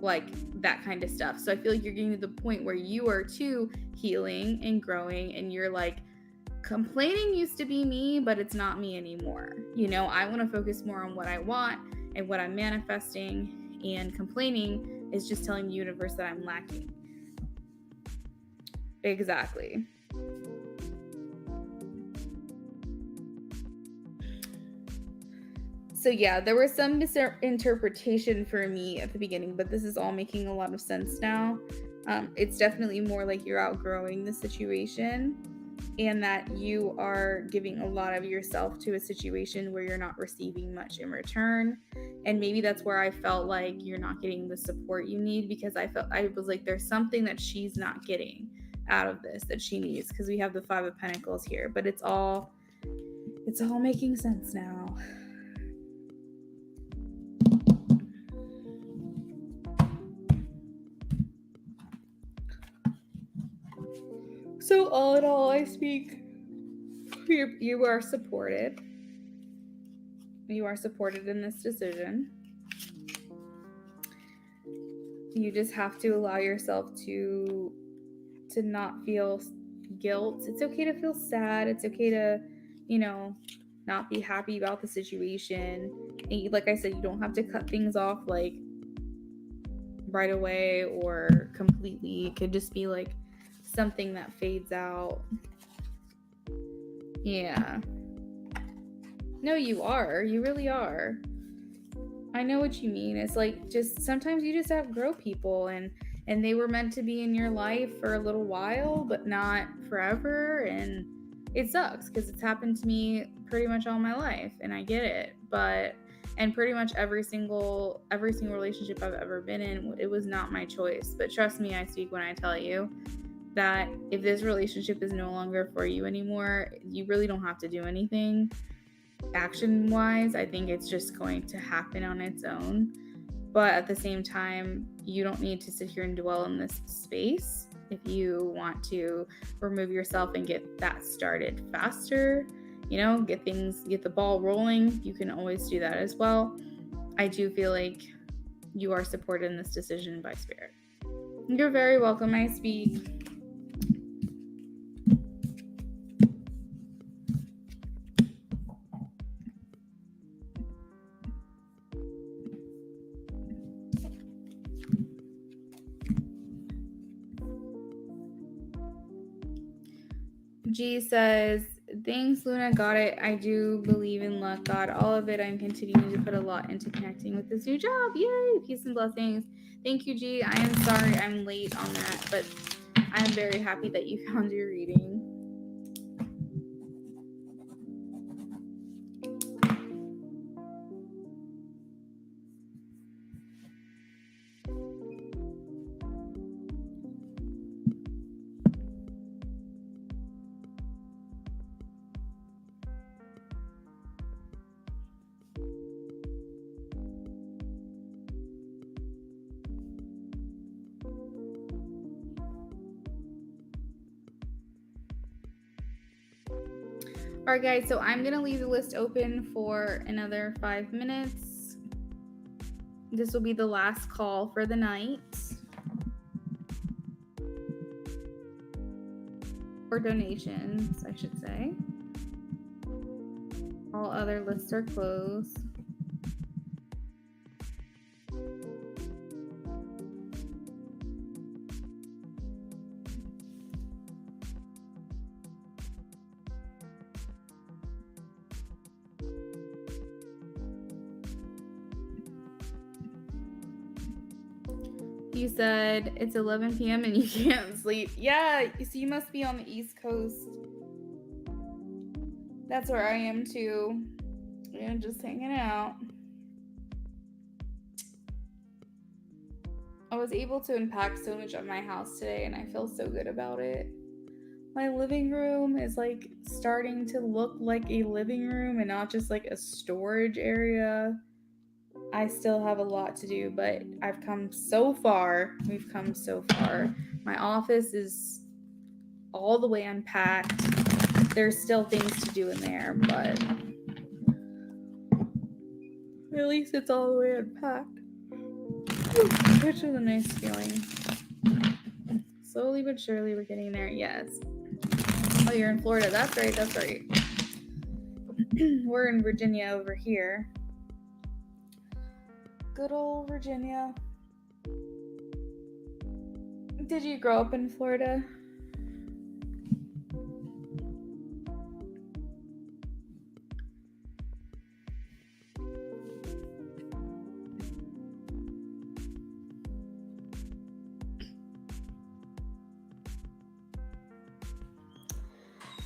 like that kind of stuff. So I feel like you're getting to the point where you are too healing and growing, and you're like, complaining used to be me, but it's not me anymore. You know, I want to focus more on what I want and what I'm manifesting, and complaining is just telling the universe that I'm lacking. Exactly. So yeah, there was some misinterpretation for me at the beginning, but this is all making a lot of sense now. It's definitely more like you're outgrowing the situation, and that you are giving a lot of yourself to a situation where you're not receiving much in return. And maybe that's where I felt like you're not getting the support you need, because I was like, there's something that she's not getting out of this that she needs, because we have the Five of Pentacles here, but it's all making sense now. So all in all, I speak, you are supported. You are supported in this decision. You just have to allow yourself to not feel guilt. It's okay to feel sad. It's okay to, you know, not be happy about the situation. And like I said, you don't have to cut things off like right away or completely. It could just be like something that fades out. Yeah. No, you are. You really are. I know what you mean. It's like, just sometimes you just outgrow people, and they were meant to be in your life for a little while, but not forever. And it sucks because it's happened to me pretty much all my life, and I get it. And pretty much every single relationship I've ever been in, it was not my choice. But trust me, I speak when I tell you that if this relationship is no longer for you anymore, you really don't have to do anything action wise. I think it's just going to happen on its own. But at the same time, you don't need to sit here and dwell in this space. If you want to remove yourself and get that started faster, get the ball rolling, you can always do that as well. I do feel like you are supported in this decision by Spirit. You're very welcome. I speak. G says, thanks, Luna. Got it. I do believe in luck. God, all of it. I'm continuing to put a lot into connecting with this new job. Yay! Peace and blessings. Thank you, G. I am sorry I'm late on that, but I'm very happy that you found your reading. All right, guys, so I'm going to leave the list open for another 5 minutes. This will be the last call for the night. Or donations, I should say. All other lists are closed. You said it's 11 p.m. and you can't sleep. Yeah, so you must be on the East Coast. That's where I am too. Yeah, just hanging out. I was able to unpack so much of my house today, and I feel so good about it. My living room is like starting to look like a living room and not just like a storage area. I still have a lot to do, but I've come so far. We've come so far. My office is all the way unpacked. there's still things to do in there, but at least it's all the way unpacked, which is a nice feeling. Slowly but surely we're getting there. Yes. Oh, you're in Florida. That's right. That's right. We're in Virginia over here. Good old Virginia. Did you grow up in Florida?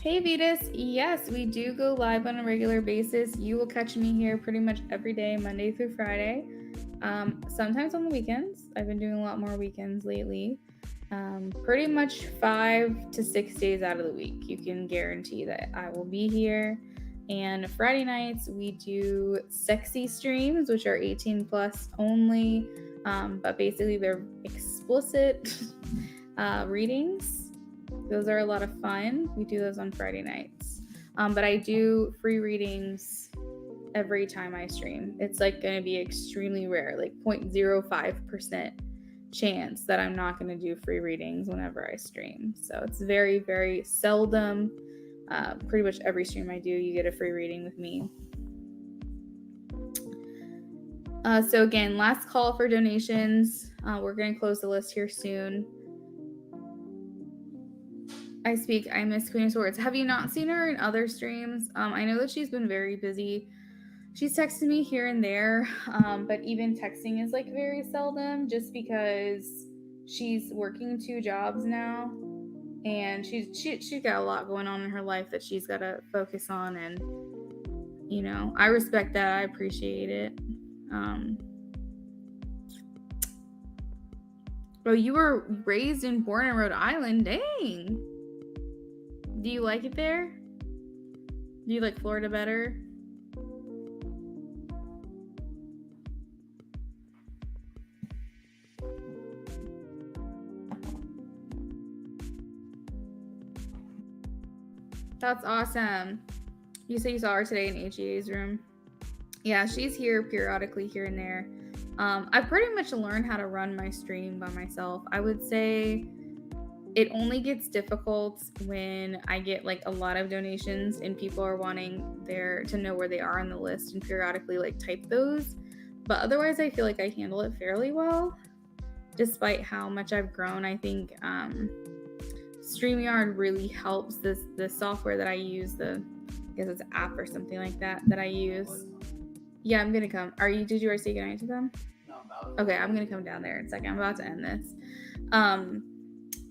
Hey Vetus, yes, we do go live on a regular basis. You will catch me here pretty much every day, Monday through Friday. Sometimes on the weekends. I've been doing a lot more weekends lately. Pretty much 5 to 6 days out of the week, you can guarantee that I will be here. And Friday nights, we do sexy streams, which are 18 plus only, but basically they're explicit readings. Those are a lot of fun. We do those on Friday nights. But I do free readings every time I stream. It's like going to be extremely rare, like 0.05% chance that I'm not going to do free readings whenever I stream. So it's very, very seldom. Pretty much every stream I do, you get a free reading with me. So again, last call for donations. We're going to close the list here soon. I miss Queen of Swords. Have you not seen her in other streams? I know that she's been very busy. She's texted me here and there, but even texting is like very seldom just because she's working 2 jobs now, and she's got a lot going on in her life that she's got to focus on, and you know, I respect that. I appreciate it. Oh, you were raised and born in Rhode Island. Dang. Do you like it there? Do you like Florida better? That's awesome. You said you saw her today in HEA's room. Yeah, she's here periodically here and there. I pretty much learned how to run my stream by myself. I would say it only gets difficult when I get like a lot of donations and people are wanting to know where they are on the list and periodically like type those. But otherwise, I feel like I handle it fairly well, despite how much I've grown. I think StreamYard really helps. The software that I use, I guess it's an app or something like that I use. Yeah, I'm gonna come. Did you already say goodnight to them? No, I'm about. Okay, I'm gonna come down there in a second. I'm about to end this.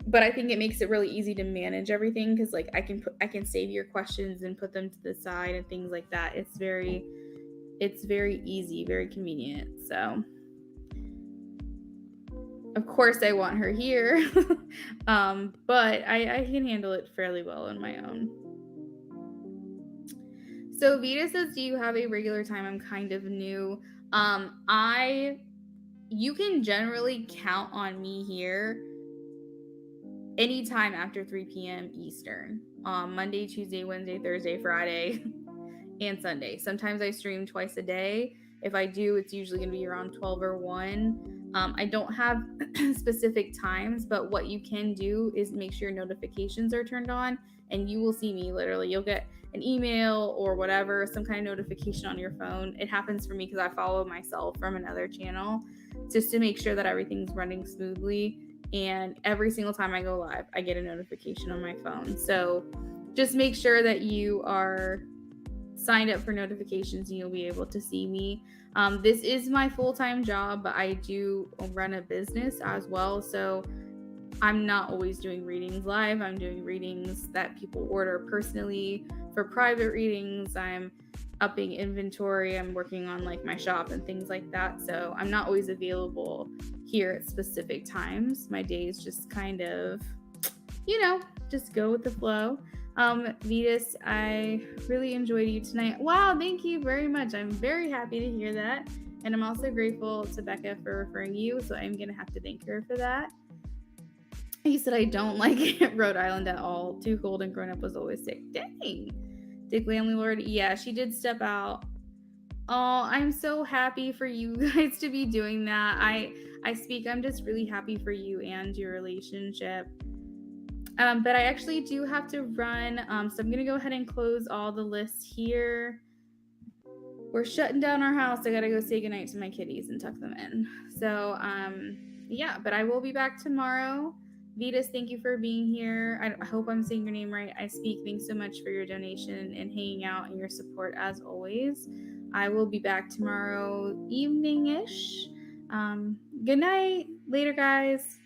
But I think it makes it really easy to manage everything because like I can save your questions and put them to the side and things like that. It's very easy, very convenient. So of course I want her here, but I can handle it fairly well on my own. So Vita says, do you have a regular time? I'm kind of new. You can generally count on me here anytime after 3 p.m. Eastern. Monday, Tuesday, Wednesday, Thursday, Friday, and Sunday. Sometimes I stream twice a day. If I do, it's usually going to be around 12 or 1. I don't have specific times, but what you can do is make sure notifications are turned on, and you will see me literally. You'll get an email or whatever, some kind of notification on your phone. It happens for me because I follow myself from another channel just to make sure that everything's running smoothly. And every single time I go live, I get a notification on my phone. So just make sure that you are signed up for notifications and you'll be able to see me. This is my full-time job, but I do run a business as well. So I'm not always doing readings live. I'm doing readings that people order personally for private readings. I'm upping inventory. I'm working on like my shop and things like that. So I'm not always available here at specific times. My days just kind of, just go with the flow. Vetus, I really enjoyed you tonight. Wow, thank you very much. I'm very happy to hear that. And I'm also grateful to Becca for referring you. So I'm going to have to thank her for that. He said, I don't like Rhode Island at all. Too cold and grown up was always sick. Dang. Dick landlord. Yeah, she did step out. Oh, I'm so happy for you guys to be doing that. I'm just really happy for you and your relationship. But I actually do have to run. So I'm gonna go ahead and close all the lists here. We're shutting down our house. I gotta go say goodnight to my kitties and tuck them in. So yeah, but I will be back tomorrow. Vitas, thank you for being here. I hope I'm saying your name right. I speak. Thanks so much for your donation and hanging out and your support as always. I will be back tomorrow evening-ish. Good night. Later, guys.